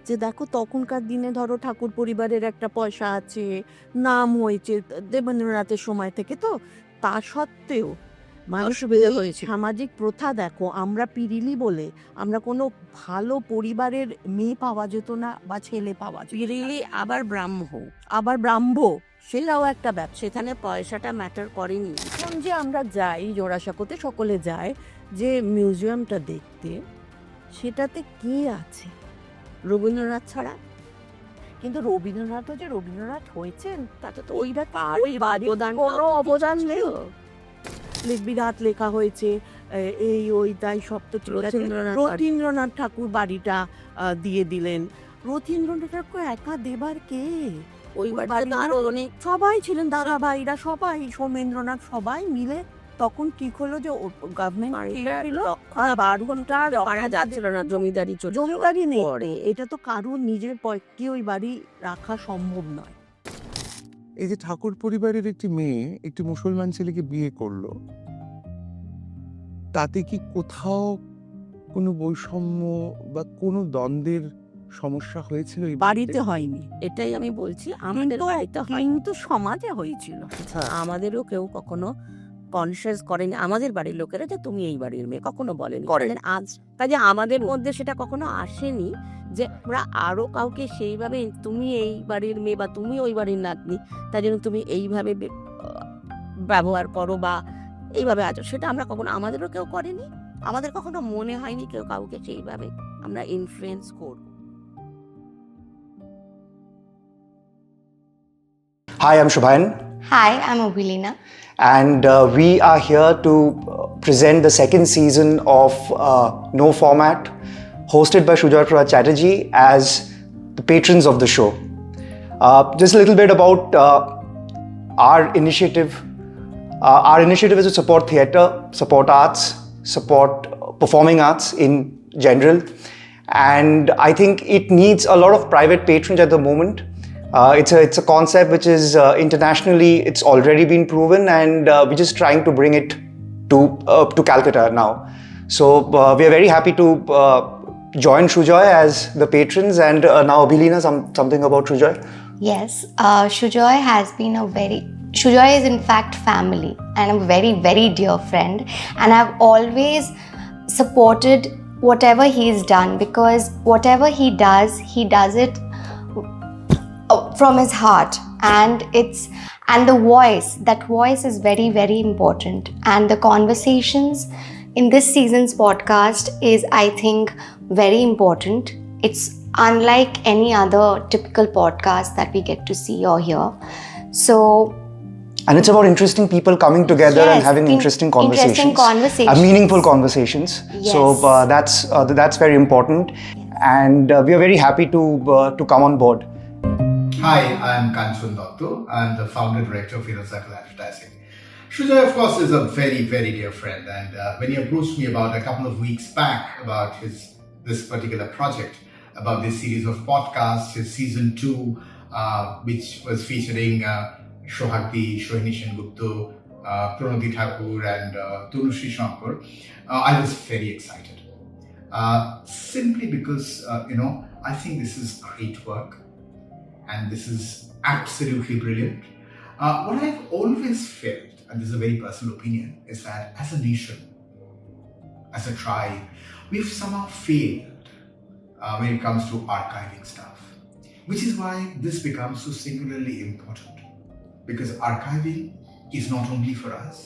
যে দেখো তখনকার দিনে ধরো ঠাকুর পরিবারের একটা পয়সা আছে, নাম হয়েছে দেবেন্দ্রনাথের সময় থেকে, তো তা সত্ত্বেও মানুষ অসুবিধা হয়েছে। সামাজিক প্রথা দেখো, আমরা পিরিলি বলে আমরা কোনো ভালো পরিবারের মেয়ে পাওয়া যেত না বা ছেলে পাওয়া যেত না। পিরিলি আবার ব্রাহ্ম, আবার ব্রাহ্ম, সেটাও একটা ব্যবসা। সেখানে পয়সাটা ম্যাটার করেনি। এখন যে আমরা যাই জোড়াসাঁকোতে, সকলে যায় যে মিউজিয়ামটা দেখতে, সেটাতে কি আছে রবীন্দ্রনাথ ছাড়া? কিন্তু রবীন্দ্রনাথও যে রবীন্দ্রনাথ হয়েছেন তাতে তো ওইটা তার ওই বাড়ির অবদানটা কোনো অবদান নেই। ছিল। বিরাট লেখা হয়েছে, এই ওই তাই সব তো ঠিক আছে। রথীন্দ্রনাথ ঠাকুর বাড়িটা দিয়ে দিলেন। রথীন্দ্রনাথ ঠাকুর একা দেবার কে? ওই বাড়িতে আরো অনেক সবাই ছিলেন, দাদা ভাইরা সবাই, সোমেন্দ্রনাথ, সবাই মিলে তখন ঠিক হলো যে গভর্নমেন্ট পারা যাচ্ছিল না, জমিদারি চলছিল। জমিদারি নেই, এটা তো কারোর নিজের পক্ষে ওই বাড়ি রাখা সম্ভব নয়। এই যে ঠাকুর পরিবারের একটি মেয়ে একটি মুসলমান ছেলেকে বিয়ে করলো, তাতে কি কোথাও কোনো বৈষম্য বা কোনো দ্বন্দ্বের সমস্যা হয়েছিল? বাড়িতে হয়নি, এটাই আমি বলছি, আমাদের বাড়িতে কিন্তু সমাজে হয়েছিল। আমাদেরও কেউ কখনো কনসিয়াস করেনি, আমাদের বাড়ির লোকেরা, যে তুমি এই বাড়ির মেয়ে, কখনো বলেনি। আজ কাজে আমাদের মধ্যে সেটা কখনো আসেনি যে আমরা আরো কাউকে সেইভাবে তুমি এই বাড়ির মেয়ে বা তুমি ওই বাড়ির নাতনি, তাই জন্য তুমি এইভাবে ব্যবহার করো বা এইভাবে আছো, সেটা আমরা কখনো, আমাদেরও কেউ করেনি। আমাদের কখনো মনে হয়নি কেউ কাউকে সেইভাবে আমরা ইনফ্লুয়েন্স করব। Hi, I'm Shubhayan, Hi, I'm Obilina. and we are here to present the second season of No Format, hosted by Shujoy Prasad Chatterjee as the patrons of the show. Just a little bit about our initiative. Our initiative is to support theatre, support arts, support performing arts in general, and I think it needs a lot of private patronage at the moment. It's a concept which is internationally, it's already been proven, and we're just trying to bring it to Calcutta now. So we are very happy to join Shujoy as the patrons, and now Abilina, something about Shujoy. Yes, Shujoy has been Shujoy is in fact family and a very, very dear friend, and I've always supported whatever he's done, because whatever he does it from his heart, and the that voice is very, very important, and the conversations in this season's podcast is, I think, very important. It's unlike any other typical podcast that we get to see or hear. So, and it's about interesting people coming together and having interesting conversations, meaningful conversations. Yes. So that's very important, and we are very happy to come on board. Hi, I'm Kanchun Dotto. I'm the founder director of Inner Circle Advertising. Shujoy, of course, is a very, very dear friend, and when he approached me about a couple of weeks back about this particular project, about this series of podcasts, his season 2, which was featuring Shohakti, Shohini Sengupta, Pranati Thakur, and Tanushree Shankar, I was very excited. Simply because, I think this is great work. And this is absolutely brilliant. What I've always felt, and this is a very personal opinion, is that as a nation, as a tribe, we've somehow failed when it comes to archiving stuff. Which is why this becomes so singularly important. Because archiving is not only for us,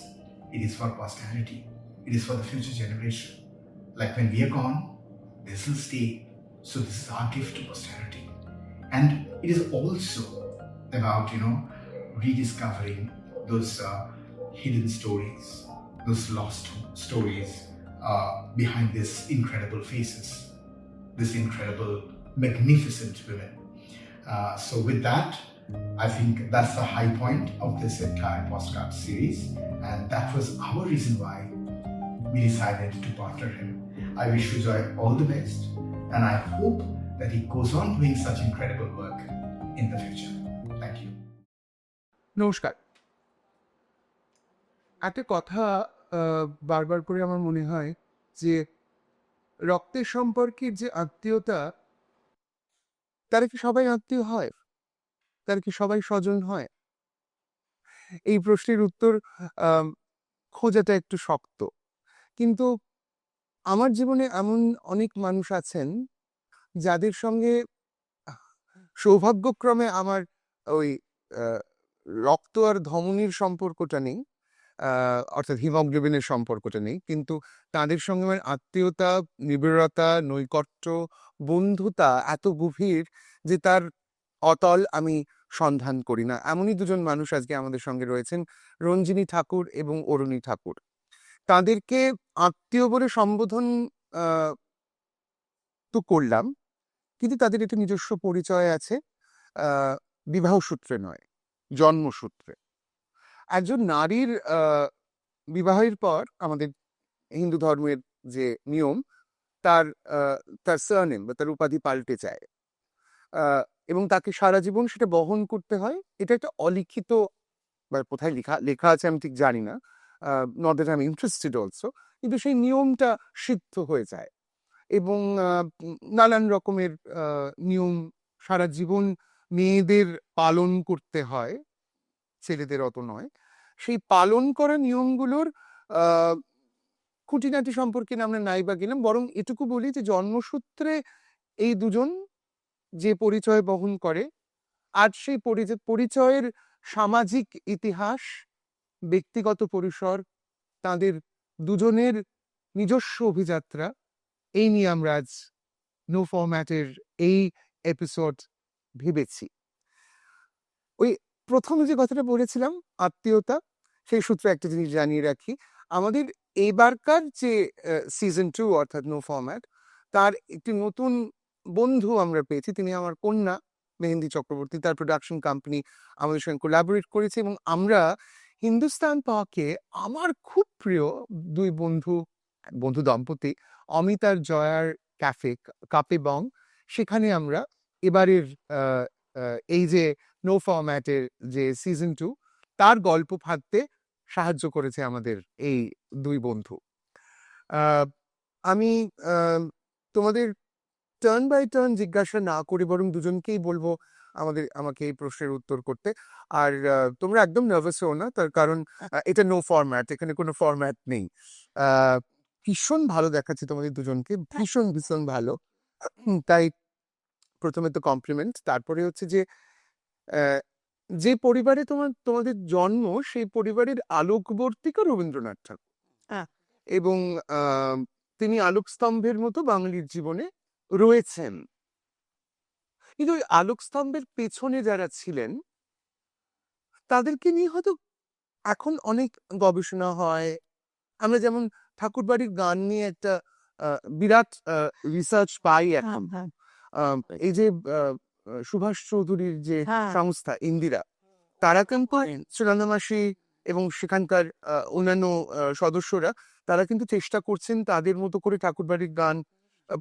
it is for posterity. It is for the future generation. Like when we are gone, this will stay. So this is our gift to posterity. And it is also about, rediscovering those hidden stories, those lost stories behind these incredible faces, these incredible, magnificent women. So with that, I think that's the high point of this entire postcard series. And that was our reason why we decided to partner him. I wish Shujoy all the best, and I hope that he goes on doing such incredible work in the future. Thank you. নমস্কার। একটা কথা বারবার করে আমার মনে হয় যে রক্তের সম্পর্কের যে আত্মীয়তা তারা কি সবাই আত্মীয় হয়? তারা কি সবাই স্বজন হয়? এই প্রশ্নের উত্তর আম খোঁজাটা একটু শক্ত। কিন্তু আমার জীবনে এমন অনেক মানুষ আছেন যাদের সঙ্গে আহ সৌভাগ্যক্রমে আমার ওই আ রক্ত আর ধমনীর সম্পর্কটা নেই। অর্থাৎ হিমোগ্লোবিনের সম্পর্কটা নেই। কিন্তু তাদের সঙ্গে আমার আত্মীয়তা, নিবিড়তা, নৈকট্য, বন্ধুতা এত গভীর যে তার অতল আমি সন্ধান করি না। এমনই দুজন মানুষ আজকে আমাদের সঙ্গে রয়েছেন, রঞ্জিনী ঠাকুর এবং অরুণী ঠাকুর। তাদেরকে আত্মীয় বলে সম্বোধন আ তো করলাম। কিন্তু তাদের একটা নিজস্ব পরিচয় আছে। আ বিবাহ সূত্রে নয়, জন্মসূত্রে। একজন নারীর বিবাহের পর আমাদের হিন্দু ধর্মের যে নিয়ম, তার তার সারনেম বা তার উপাধি পাল্টে যায়। আ এবং তাকে সারা জীবন সেটা বহন করতে হয়। এটা একটা অলিখিত বা কোথায় লেখা আছে আমি ঠিক জানি না। Not that I am interested also. কিন্তু সেই নিয়মটা সিদ্ধ হয়ে যায় এবং নানান রকমের নিয়ম সারা জীবন মেয়েদের পালন করতে হয়, ছেলেদের অত নয়। সেই পালন করা নিয়মগুলোর আ খুঁটিনাটি সম্পর্কে না আমরা নাই বা গেলাম। বরং এটুকু বলি যে জন্মসূত্রে এই দুজন যে পরিচয় বহন করে, আজ সেই পরিচয়ের সামাজিক ইতিহাস, ব্যক্তিগত পরিসর, তাঁদের দুজনের নিজস্ব অভিযাত্রা, এই নিয়ে আমরা আজ নো ফরম্যাটের এই এপিসোড ভেবেছি। ওই প্রথমে যে কথাটা বলেছিলাম আত্মীয়তা, সেই সূত্রে একটা জিনিস জানিয়ে রাখি। আমাদের এবারকার যে সিজন 2 অর্থাৎ নো ফরম্যাট, তার একটি নতুন বন্ধু আমরা পেয়েছি। তিনি আমার কন্যা মেহেন্দি চক্রবর্তী। তার প্রোডাকশন কোম্পানি আমাদের সঙ্গে কোলাবোরেট করেছে এবং আমরা হিন্দুস্তান পাকে আমার খুব প্রিয় দুই বন্ধু দম্পতি অমিত আর জয়ার ক্যাফে কাপে বং, সেখানে আমরা এবারের এই যে নো ফরম্যাটের যে সিজন 2 তার গল্প ফাঁদতে সাহায্য করেছে আমাদের এই দুই বন্ধু। আমি তোমাদের টার্ন বাই টার্ন জিজ্ঞাসা না করে বরং দুজনকেই বলবো আমাকে এই প্রশ্নের উত্তর করতে। আর তোমরা একদম নার্ভাস হও না, তার কারণ এটা নো ফরম্যাট, এখানে কোনো ফরম্যাট নেই। ভীষণ ভালো দেখাচ্ছে তোমাদের দুজনকে, ভীষণ ভীষণ ভালো। তাই প্রথমে তো কমপ্লিমেন্ট, তারপরে হচ্ছে যে যে পরিবারে তোমাদের জন্ম, সেই পরিবারের আলোকবর্তিকা রবীন্দ্রনাথ ঠাকুর এবং তিনি আলোকস্তম্ভের মতো বাঙালির জীবনে রয়েছেন। কিন্তু ওই আলোকস্তম্ভের পেছনে যারা ছিলেন তাদেরকে নিয়ে হয়তো এখন অনেক গবেষণা হয়। আমরা যেমন ঠাকুরবাড়ির গান নিয়ে একটা বিরাট রিসার্চ পাই এখন। এই যে সুভাষ চৌধুরীর যে সংস্থা ইন্দিরা, তারা কিন্তু সুনন্দা মাসি এবং সেখানকার অন্যান্য সদস্যরা তারা কিন্তু চেষ্টা করছেন তাদের মতো করে ঠাকুরবাড়ির গান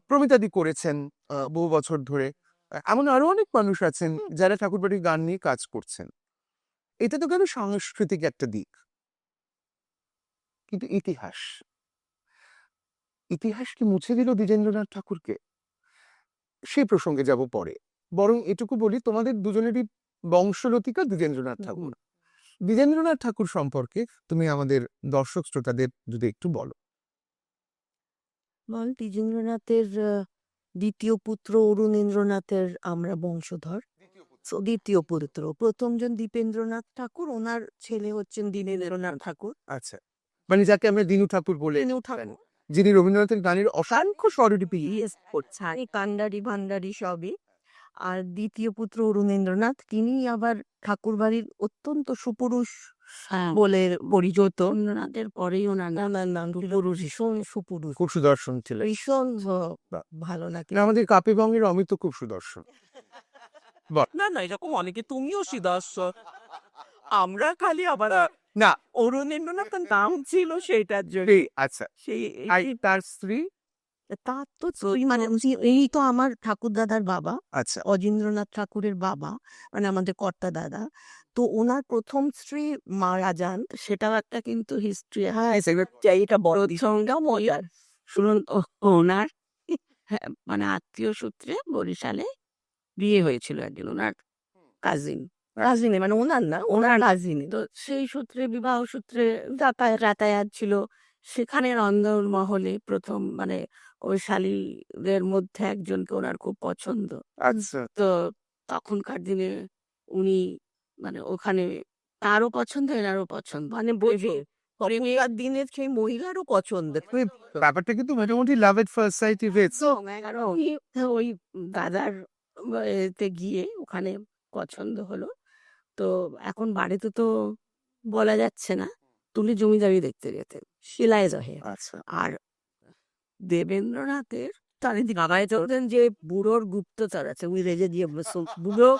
প্রমিতাদি করেছেন বহু বছর ধরে। এমন আরো অনেক মানুষ আছেন যারা ঠাকুরবাড়ির গান নিয়ে কাজ করছেন। এটা তো কেন সাংস্কৃতিক একটা দিক, কিন্তু ইতিহাস কি মুছে দিল দ্বিজেন্দ্রনাথ ঠাকুরকে? সেই প্রসঙ্গে যাব পরে। বরং এটুকু বলি, তোমাদের দুজনেরই বংশলতিকা দ্বিজেন্দ্রনাথ ঠাকুর। দ্বিজেন্দ্রনাথ ঠাকুর সম্পর্কে তুমি আমাদের দর্শক শ্রোতাদের যদি একটু বলো। দ্বিজেন্দ্রনাথের দ্বিতীয় পুত্র অরুণেন্দ্রনাথের আমরা বংশধর। দ্বিতীয় পুত্র, প্রথমজন দীপেন্দ্রনাথ ঠাকুর, ওনার ছেলে হচ্ছেন দীনেন্দ্রনাথ ঠাকুর। আচ্ছা, মানে যাকে আমরা দিনু ঠাকুর বলে, যিনি রবীন্দ্রনাথের গানের অসংখ্য স্বরলিপি করছেন, কান্ডারি ভান্ডারি সবই। আর দ্বিতীয় পুত্র অরুণেন্দ্রনাথ, তিনি আবার ঠাকুরবাড়ির অত্যন্ত সুপুরুষ বলে পরিচিত। রবীন্দ্রনাথের পরেই ওনার নাম সুপুরুষ, ভীষণ সুপুরুষ, খুব সুদর্শন ছিলেন, ভীষণ ভালো লাগে। আমাদের কাপি বঙ্গের অমিত খুব সুদর্শন। না না, এরকম অনেকে, তুমিও সুদর্শন। আমরা খালি আবার না, অরুণেন্দ্রনাথের নাম ছিল সেটার জন্য। আচ্ছা, সেই তার স্ত্রী তার তো মানে এই তো আমার ঠাকুর দাদার বাবা, আচ্ছা অজেন্দ্রনাথ ঠাকুরের বাবা, মানে আমাদের কর্তা দাদা। তো ওনার প্রথম স্ত্রী মারা যান, সেটাও একটা কিন্তু হিস্ট্রি। হ্যাঁ, এটা বড় সঙ্গেও মজার। শুনুন, ওনার মানে আত্মীয় সূত্রে বরিশালে বিয়ে হয়েছিল একদিন ওনার কাজিনে মানে ওনার না ওনার কাজিনে। তো সেই সূত্রে বিবাহ সূত্রে যাতায়াত ছিল সেখানে রন্ধনমহলে প্রথম মানে ওই শালীদের মধ্যে একজনকে ওনার খুব পছন্দ। আচ্ছা তো তখনকার দিনে উনি মানে ওখানে তারও পছন্দ এনারও পছন্দ মানে বোঝে তখনকার দিনের সেই মহিলারও পছন্দের। ওই ব্যাপারটা কিন্তু মোটামুটি লাভ এট ফার্স্ট সাইট হয়েছে। কারণ ওই দাদার এতে গিয়ে ওখানে পছন্দ হলো। তো এখন বাড়িতে তো বলা যাচ্ছে না, তুলি জমিদারি দেখতে যেতেন শিলাইদহে। আচ্ছা আর দেবেন্দ্রনাথের চারিদিকে গাগায় চলতেন যে বুড়োর গুপ্তচর আছে, উনি রেজে দিয়ে বুড়ো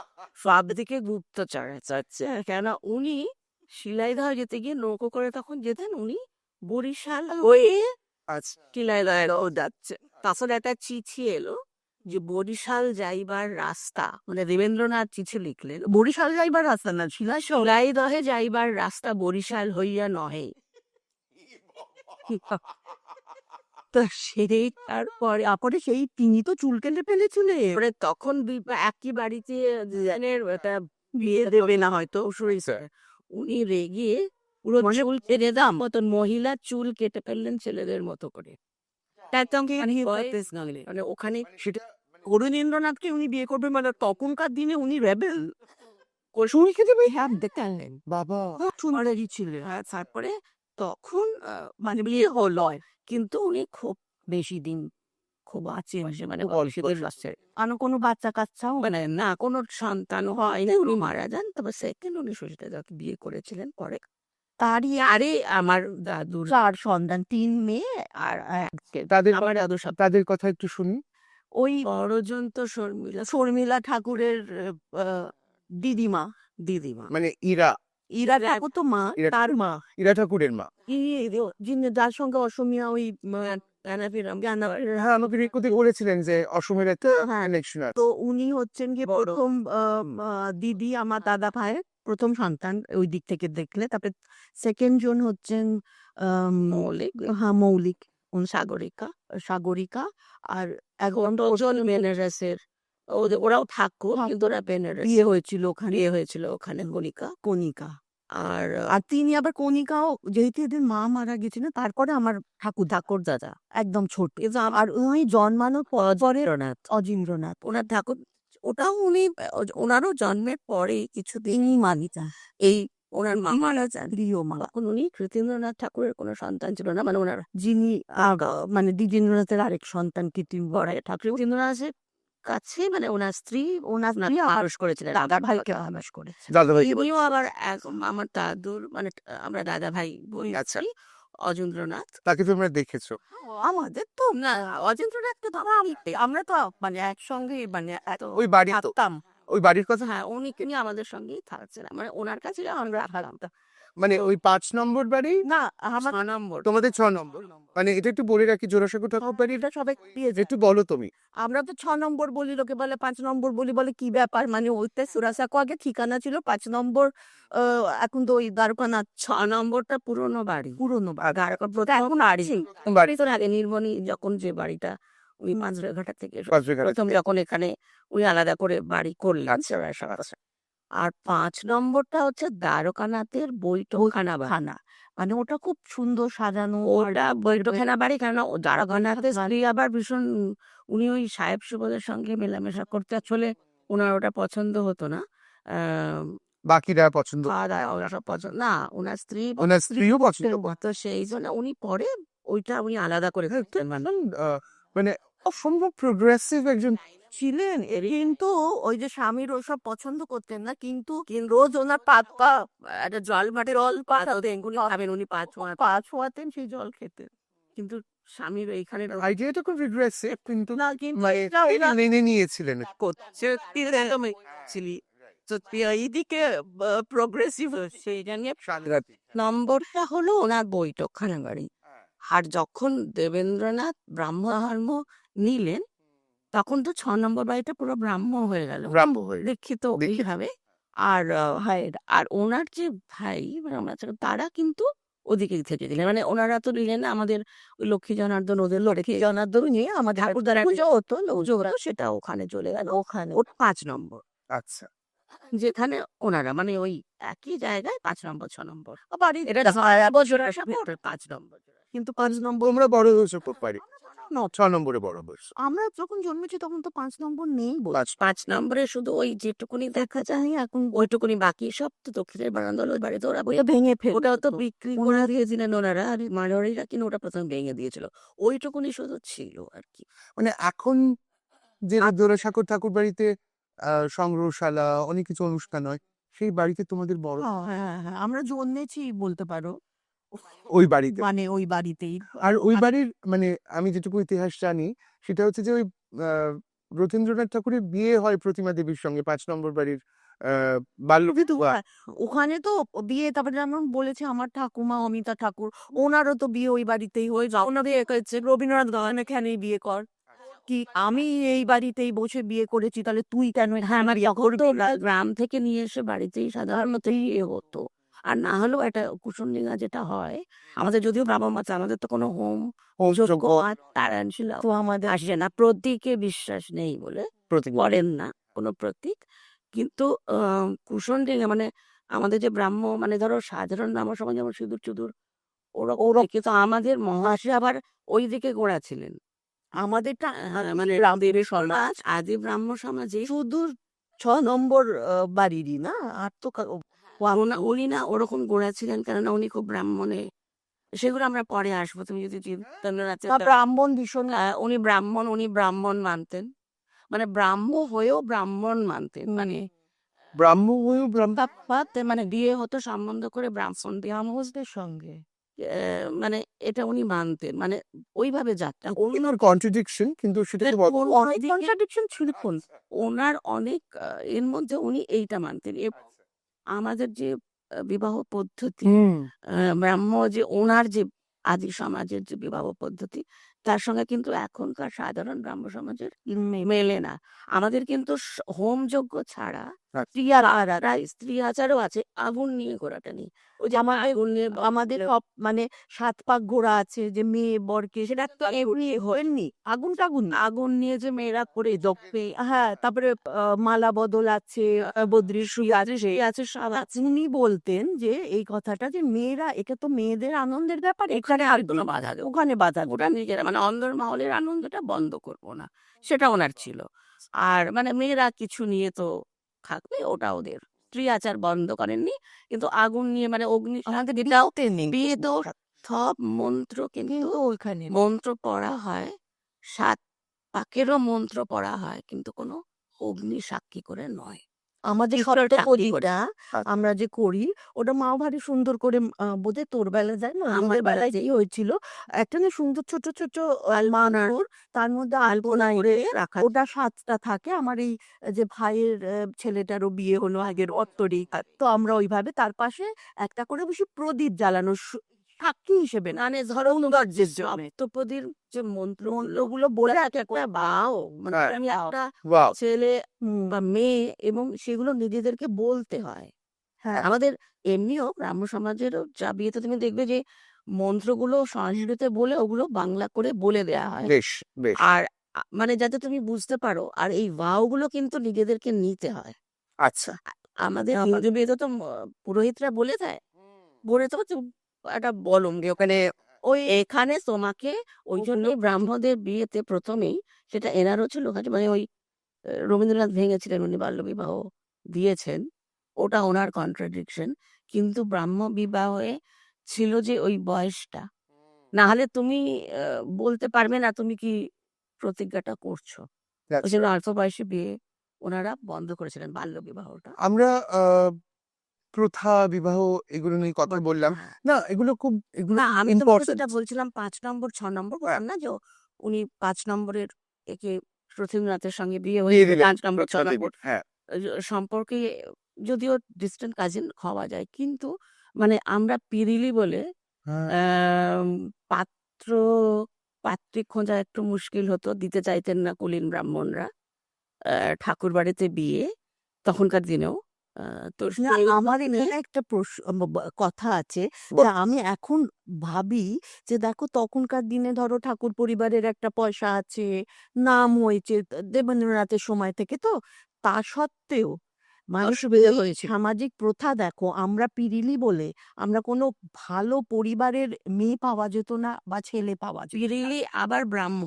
সব দিকে গুপ্তচর আছে। কেন উনি শিলাইদহ যেতে গিয়ে নৌকো করে তখন যেতেন উনি বরিশাল হয়ে আচ্ছা শিলাইদহ যাচ্ছে। তাছাড়া একটা চিঠি এলো যে বরিশাল যাইবার রাস্তা, মানে দেবেন্দ্রনাথ চিঠি লিখলেন বরিশাল যাইবার রাস্তা না শিলাইদহে যাইবার রাস্তা বরিশাল হইয়া নহে। তো সেই তারপরে তারপরে সেই তিনি তো চুল কেটে ফেলেছিলেন। তারপরে তখন একই বাড়িতে একটা বিয়ে দেবে না হয়তো উনি রেগে পুরো চুল কেটে দাম মতন মহিলার চুল কেটে ফেললেন ছেলেদের মতো করে। মানে ওখানে সেটা অরুণেন্দ্রনাথকে উনি বিয়ে করবেন মানে তখনকার দিনে উনি রেবেল শুনে খেতে হ্যাঁ দেখেন বাবা মারারি ছিল। হ্যাঁ তারপরে তখন মানে বিয়ে হলো কিন্তু উনি খুব বেশি দিন খুব আছে মানে কোনো বাচ্চা কাচ্চাও মানে না কোনো সন্তান হয় না, উনি মারা যান। তবে সেকেন্ড উনি শ্বশুরটা যাকে বিয়ে করেছিলেন পরে তারই আরে আমার দাদুর 4 সন্তান, 3 মেয়ে আর তাদের আমার দাদু সব তাদের কথা একটু শুনি। ওই বড়জন্ত শর্মিলা শর্মিলা ঠাকুরের দিদিমা মানে ইরা ইরা ঠাকুর তো মা, ইরা- তার মা ইরা ঠাকুরের মা। যিনি যার সঙ্গে অসমিয়া ওই হ্যাঁ আমাকে রিকোতে বলেছিলেন যে অসমের একটা হ্যাঁ। ইলেকশন আছে। তো উনি হচ্ছেন কি বড়। প্রথম দিদি আমার দাদা ভাইয়ের প্রথম সন্তান ওই দিক থেকে দেখলে। তারপরে সেকেন্ড জন হচ্ছেন মৌলিক হ্যাঁ মৌলিক সাগরিকা সাগরিকা আর এখন ওজন বেনারসের ওরাও থাকো কিন্তু ওরা বেনারস বিয়ে হয়েছিল ওখানে বিয়ে হয়েছিল ওখানে গণিকা। কণিকা। আর আর তিনি আবার কণিকাও যেহেতু এদের মা মারা গেছিলেন তারপরে আমার ঠাকুর দাদা একদম ছোট আর উনি জন্মানোর পরে অজিন্দ্রনাথ ওনার ঠাকুর ওটাও উনি ওনারও জন্মের পরে কিছুদিন তিনি মানিতা এই ওনার মা মারা যান। প্রিয় মা তখন উনি কৃতীন্দ্রনাথ ঠাকুরের কোনো সন্তান ছিল না, মানে ওনার যিনি মানে দ্বিজেন্দ্রনাথের আরেক সন্তান কৃত্রিম বড়াই ঠাকুর কৃতীন্দ্রনাথের কাছে মানে ওনার স্ত্রী আরস করেছিলেন দাদার ভাইকে আবাস করেছে। দাদা ভাই উনিও আবার আমার দাদুর মানে আমরা দাদা ভাই বোন আচ্ছা। আছি অজেন্দ্রনাথ। তাকে তোমরা দেখেছো? আমাদের তো না অজেন্দ্রনাথ তো ধরো আমরা তো মানে একসঙ্গে মানে এত ওই বাড়ি তো থাকতাম। ওই বাড়ির কথা হ্যাঁ উনি আমাদের সঙ্গেই থাকছিলেন, মানে ওনার কাছে আমরা থাকতাম। মানে ওই 5 নম্বর বাড়ি না আমার 6 নম্বর তোমাদের 6 নম্বর মানে এটা একটু বলে রাখি জোড়াসাঁকো ঠাকুর বাড়ি এটা সবাই দিয়েছে। একটু বলো তুমি। আমরা তো 6 নম্বর বলি, লোকে বলে 5 নম্বর বলি, বলে কি ব্যাপার মানে ওইতে সুরাসাকো আগে ঠিকানা ছিল, 5 নম্বর এখন তো ওই দ্বারকানাথ 6 নম্বরটা পুরনো বাড়ি। পুরনো এখন বাড়ি বাড়ি তো আগে নির্মণি যখন যে বাড়িটা ওই মাঝরাঘাটা থেকে পাঁচবিঘা প্রথম যখন এখানে উনি আলাদা করে বাড়ি করলেন আর 5 নম্বরটা হচ্ছে দ্বারকানাথের বৈঠকখানা খানা মানে ওটা খুব সুন্দর সাজানো। ওটা বৈঠকখানা বাড়ি, কেন দ্বারকানাথের স্ত্রী আবার ভীষণ উনি ওই সাহেব সুবোধের সঙ্গে মেলামেশা করতে আসলে ওনার ওটা পছন্দ হতো না। বাকিরা পছন্দ খাওয়া দাওয়া ওরা সব পছন্দ না, ওনার স্ত্রী ওনার স্ত্রীও পছন্দ তো সেই জন্য উনি পরে ওইটা উনি আলাদা করে থাকতেন। মানে অসম্ভব প্রোগ্রেসিভ একজন ছিলেন কিন্তু ওই যে স্বামীর ওসব পছন্দ করতেন না, কিন্তু রোজ ওনার পাতা একটা জল মাটির জল পাঠাতেন উনি পা ছোঁয়াতেন, সেই জল খেতেন। কিন্তু স্বামীর এইখানে আইডিয়াটা খুব রিগ্রেসিভ কিন্তু না কিন্তু মেনে নিয়েছিলেন। এইদিকে প্রোগ্রেসিভ সেই জানিয়ে সারারাতি নম্বরটা হলো ওনার বৈঠকখানা বাড়ি। আর যখন দেবেন্দ্রনাথ ব্রাহ্ম ধর্ম নিলেন তখন তো 6 নম্বর বাড়িটা পুরো ব্রাহ্ম হয়ে গেল, ব্রাহ্ম হয়ে দীক্ষিত এইভাবে। আর আর ওনার যে ভাই মানে তারা কিন্তু ওদিকে থেকে দিলেন, মানে ওনারা তো নিলেন না আমাদের ওই লক্ষ্মী জনার্দন ওদের লক্ষ্মী জনার্দন নিয়ে আমাদের ঠাকুরদারা পুজো হতো, পুজো হতো, সেটা ওখানে চলে গেল, ওখানে ওটা 5 নম্বর, আচ্ছা, যেখানে ওনারা মানে ওই একই জায়গায় 5 নম্বর 6 নম্বর বাড়ি, এটা 6 বছরের সাথে ওটা 5 নম্বর। কিন্তু 5 নম্বর তোমরা বড় হয়েছো খুব পারি, 6 নম্বরে বড় হয়েছো। আমরা যখন জন্মেছি তখন তো 5 নম্বর নেই বল। 5 নম্বরে শুধু ওই যেটুকুনি দেখা যায় এখন, ওইটুকুনি, বাকি সব তো দক্ষিণের বারান্দা ওই বাড়িতে ওরা বইয়ে ভেঙে ফেল ওটাও তো বিক্রি করে দিয়েছিলেন ওনারা, আর মারোয়ারিরা কিনা ওটা প্রথমে ভেঙে দিয়েছিল, ওইটুকুনি শুধু ছিল আর কি। মানে এখন যে জোড়াসাঁকোর ঠাকুর বাড়িতে সংগ্রহশালা অনেক কিছু অনুষ্ঠান হয়, সেই বাড়িতে তোমাদের বড় হ্যাঁ, আমরা জন্মেছি বলতে পারো ওই বাড়িতে, মানে ওই বাড়িতেই। আর ওই বাড়ির মানে আমি যেটুকু ইতিহাস জানি সেটা হচ্ছে যে ওই রথীন্দ্রনাথ ঠাকুরের বিয়ে হয় প্রতিমা দেবীর সঙ্গে 5 নম্বর বাড়ির বাল্য কিন্তু বিধবা। ওখানে তো বিয়ে, তারপরে যেমন বলেছে আমার ঠাকুমা অমিতা ঠাকুর, ওনারও তো বিয়ে ওই বাড়িতেই হয়ে যায়, ওনার বিয়ে হয়েছে রবীন্দ্রনাথ গান এখানেই বিয়ে কর, কি আমি এই বাড়িতেই বসে বিয়ে করেছি, তাহলে তুই কেন হ্যাঁ, এখানে আমার বিয়ে তখন তো করবি না? গ্রাম থেকে নিয়ে এসে বাড়িতেই সাধারণত এ হতো, আর না হলেও একটা কুশলীলা যেটা হয় আমাদের, যদিও ব্রাহ্মণ আছে, আমাদের তো কোনো হোম যজ্ঞ আর তারানশীলা তো আমাদের আসে না, প্রতীকে বিশ্বাস নেই বলে করেন না কোনো প্রতীক। কিন্তু কুশলীলা মানে আমাদের যে ব্রাহ্ম মানে ধরো সাধারণ ব্রাহ্ম সমাজ যেমন সিঁদুর চুদুর ওরা, কিন্তু আমাদের মহাশয় আবার ওই দিকে গোড়া ছিলেন। আমাদেরটা মানে রামদেবের সমাজ আদি ব্রাহ্ম সমাজে শুধু 6 নম্বর বাড়িরই না, আর তো উনি না ওরকম গোড়া ছিলেন, কেননা উনি খুব ব্রাহ্মণে, সেগুলো আমরা পরে আসবো, তুমি যদি ব্রাহ্মণ ভীষণ উনি ব্রাহ্মণ মানতেন, মানে ব্রাহ্ম হয়েও ব্রাহ্মণ মানতেন, মানে ব্রাহ্ম হয়েও ব্রাহ্ম, মানে বিয়ে হতো সম্বন্ধ করে ব্রাহ্মণ ব্রাহ্মণদের সঙ্গে। মানে এটা উনি মানতেন, মানে ওইভাবে যাত্রা ওনার কন্ট্রাডিকশন, কিন্তু সেটা তো কন্ট্রাডিকশন ছিল কোন ওনার অনেক এর মধ্যে উনি এইটা মানতেন। আমাদের যে বিবাহ পদ্ধতি, ব্রাহ্ম যে ওনার যে আদি সমাজের যে বিবাহ পদ্ধতি, তার সঙ্গে কিন্তু এখনকার সাধারণ ব্রাহ্ম সমাজের মেলে না। আমাদের কিন্তু হোমযজ্ঞ ছাড়া স্ত্রী আচারও আছে, আগুন নিয়ে ঘোরাটা নেই, ওই যে আমার আগুন নিয়ে আমাদের সব মানে 7 পাক ঘোড়া আছে, যে মেয়ে বরকে সেটা তো এমনি হয়নি, আগুন নিয়ে যে মেয়েরা করে দপে, হ্যাঁ, তারপরে মালা বদল আছে, বদ্রির শুই আছে, সেই আছে, সব আছে। উনি বলতেন যে এই কথাটা যে মেয়েরা, এটা তো মেয়েদের আনন্দের ব্যাপার, এখানে আর কোনো বাধা দেবো, ওখানে বাধা ওটা নিজেরা মানে অন্দর মহলের আনন্দটা বন্ধ করবো না, সেটা ওনার ছিল। আর মানে মেয়েরা কিছু নিয়ে তো থাকবে, ওটা ওদের স্ত্রী আচার বন্ধ করেননি, কিন্তু আগুন নিয়ে মানে অগ্নি বিয়ে তো সব মন্ত্র, কিন্তু ওইখানে মন্ত্র পড়া হয়, 7 পাকেরও মন্ত্র পড়া হয়, কিন্তু কোনো অগ্নি সাক্ষী করে নয়। আমাদের সপ্তপদীটা আমরা যে করি, ওটা মাও ভারী সুন্দর করে, বোধহয় তোর বেলা যায় না, আমাদের বেলায় যেই হয়েছিল, একটা না সুন্দর ছোট ছোট আলমানার, তার মধ্যে আলপনা করে রাখা, ওটা 7টা থাকে। আমার এই যে ভাইয়ের ছেলেটারও বিয়ে হলো আগের অত্তরেই, তো আমরা ওইভাবে তার পাশে একটা করে বেশি প্রদীপ জ্বালানো সাক্ষী হিসেবে না, মানে ধরো সপ্তপদীর যে মন্ত্রগুলো বলে একটা বাও, মানে আমি একটা ছেলে বা মেয়ে, এবং সেগুলো নিজেদেরকে বলতে হয়। হ্যাঁ, আমাদের এমনিও ব্রাহ্ম সমাজেরও যা বিয়েতে তুমি দেখবে যে মন্ত্রগুলো সংস্কৃতে বলে ওগুলো বাংলা করে বলে দেয়া হয়, বেশ বেশ, আর মানে যাতে তুমি বুঝতে পারো, আর এই ভাওগুলো কিন্তু নিজেদেরকে নিতে হয়। আচ্ছা, আমাদের হিন্দু বিয়েতে তো পুরোহিতরা বলে দেয়, বলে তো একটা বলম যে ওখানে ওই এখানে তোমাকে, ওই জন্যই ব্রাহ্মণদের বিয়েতে প্রথমেই, সেটা এনারও ছিল, মানে ওই রবীন্দ্রনাথ ভেঙেছিলেন, উনি বাল্যবিবাহ দিয়েছেন, ওটা ওনার কন্ট্রাডিকশন, কিন্তু ব্রাহ্ম বিবাহে ছিল যে ওই বয়সটা, না হলে তুমি বলতে পারবে না তুমি কি প্রতিজ্ঞাটা করছো, ওই জন্য অল্প বয়সে বিয়ে ওনারা বন্ধ করেছিলেন, বাল্য বিবাহটা। আমরা প্রথা বিবাহ এগুলো নিয়ে কথা বললাম না, এগুলো খুব না, আমি তো important। যেটা বলছিলাম 5 নম্বর 6 নম্বর বললাম না, যে উনি 5 নম্বরের একে রথীন্দ্রনাথের সঙ্গে বিয়ে হয়ে 5 নম্বর 6 নম্বর হ্যাঁ, সম্পর্কে, যদিও ডিস্টেন্ট কাজিন হওয়া যায়, কিন্তু মানে আমরা পিরিলি বলে পাত্র পাত্রী খোঁজা একটু মুশকিল হতো, দিতে চাইতেন না কুলীন ব্রাহ্মণরা ঠাকুর বাড়িতে বিয়ে, তখনকার দিনেও তো না, সেই আমার কারণে এখানে একটা কথা আছে যে আমি এখন ভাবি যে দেখো তখনকার দিনে ধরো ঠাকুর পরিবারের একটা পয়সা আছে, নাম হয়েছে দেবেন্দ্রনাথের সময় থেকে, তো তা সত্ত্বেও মানুষ অসুবিধা হয়েছিল। সামাজিক প্রথা দেখো, আমরা পিরিলি বলে আমরা কোনো ভালো পরিবারের মেয়ে পাওয়া যেত না বা ছেলে পাওয়া যেত না। পিরিলি আবার ব্রাহ্ম,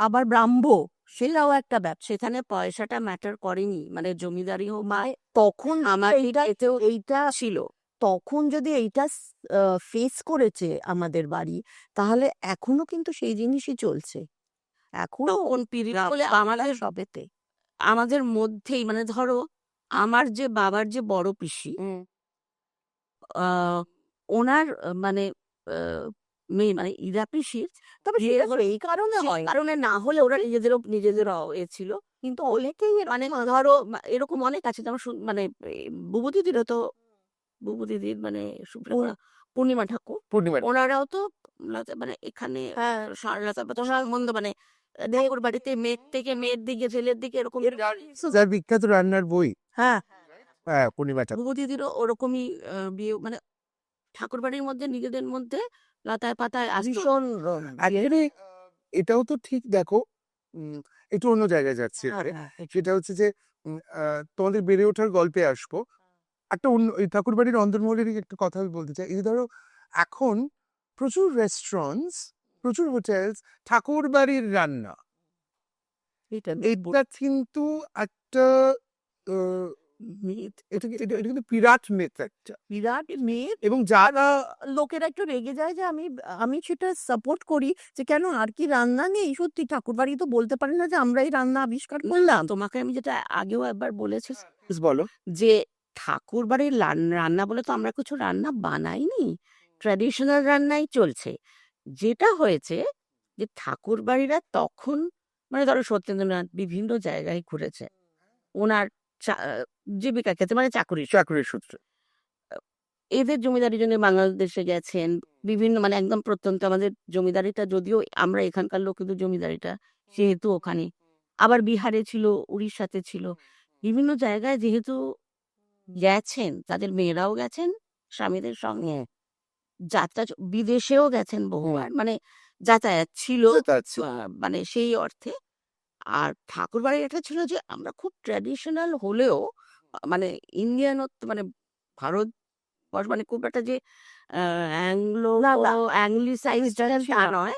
আবার ব্রাহ্ম, সেটাও একটা ব্যবসা। সেখানে পয়সাটা ম্যাটার করেনি, মানে জমিদারি হোক বা তখন আমার এইটা এতেও এইটা ছিল। তখন যদি এইটা ফেস করেছে আমাদের বাড়ি, তাহলে এখনো কিন্তু সেই জিনিসই চলছে এখনো তখন পিরিলি বলে আমাদের সবেতে। আমাদের মধ্যেই, মানে ধরো আমার যে বাবার যে বড় পিসি, আহ, ওনার মানে মেয়ে মানে ইরা পিসির, তবে বিয়ে সেটা হলো এই কারণে সেই হয় না। কারণে না হলে ওরা নিজেদের এ ছিল। কিন্তু অনেকেই মানে ধরো এরকম অনেক আছে, যেমন মানে বুবু দিদিরও তো, বুবু দিদির মানে পূর্ণিমা ঠাকুর, পূর্ণিমা ওনারাও তো মানে এখানে হ্যাঁ, সম্বন্ধ মানে ঠাকুর বাড়িতে মেয়ের থেকে মেয়ের দিকে ছেলের দিকে এরকম যার বিখ্যাত রান্নার বই, হ্যাঁ, হ্যাঁ পূর্ণিমা ঠাকুর। বুবু দিদিরও ওরকমই বিয়ে, মানে ঠাকুর বাড়ির মধ্যে নিজেদের মধ্যে লতায় পাতায় আসতো। ভীষণ এখানে এটাও তো ঠিক দেখো, একটু অন্য জায়গায় যাচ্ছে এবারে। সেটা হচ্ছে যে তোমাদের বেড়ে ওঠার গল্পে আসবো। একটা অন্য এই ঠাকুরবাড়ির অন্দরমহলেরই একটা কথা আমি বলতে চাই। এই যে ধরো এখন প্রচুর রেস্টুরেন্টস, প্রচুর হোটেলস ঠাকুর বাড়ির রান্না, এটা এটা কিন্তু একটা এটা কিন্তু বিরাট মিথ একটা। বিরাট মেয়ে। এবং যারা লোকেরা একটু রেগে যায় যে আমি আমি সেটা সাপোর্ট করি যে কেন আর কি রান্না নেই, সত্যি ঠাকুর বাড়ি তো বলতে পারে না যে আমরা এই রান্না আবিষ্কার করলাম। তোমাকে আমি যেটা আগেও একবার বলেছি বলো যে ঠাকুর বাড়ির রান্না বলে তো আমরা কিছু রান্না বানাইনি, ট্র্যাডিশনাল রান্নাই চলছে। যেটা হয়েছে যে ঠাকুর বাড়িরা তখন, মানে ধরো সত্যেন্দ্রনাথ বিভিন্ন জায়গায় ঘুরেছে ওনার জীবিকা ক্ষেত্রে, মানে চাকরির সূত্রে। এদের জমিদারির জন্য বাংলাদেশে গেছেন বিভিন্ন, মানে একদম প্রত্যন্ত আমাদের জমিদারিটা, যদিও আমরা এখানকার লোক, কিন্তু জমিদারিটা যেহেতু ওখানে, আবার বিহারে ছিল, উড়িষ্যাতে ছিল, বিভিন্ন জায়গায় যেহেতু গেছেন, তাদের মেয়েরাও গেছেন স্বামীদের সঙ্গে, যাত্রা বিদেশেও গেছেন বহুবার, মানে যাতায়াত ছিল মানে সেই অর্থে। আর ঠাকুর বাড়ির একটা ছিল যে আমরা খুব ট্র্যাডিশনাল হলেও মানে ইন্ডিয়ান, মানে ভারত মানে খুব একটা যে অ্যাংলো না, না। অ্যাংলিসাইজড তা নয়,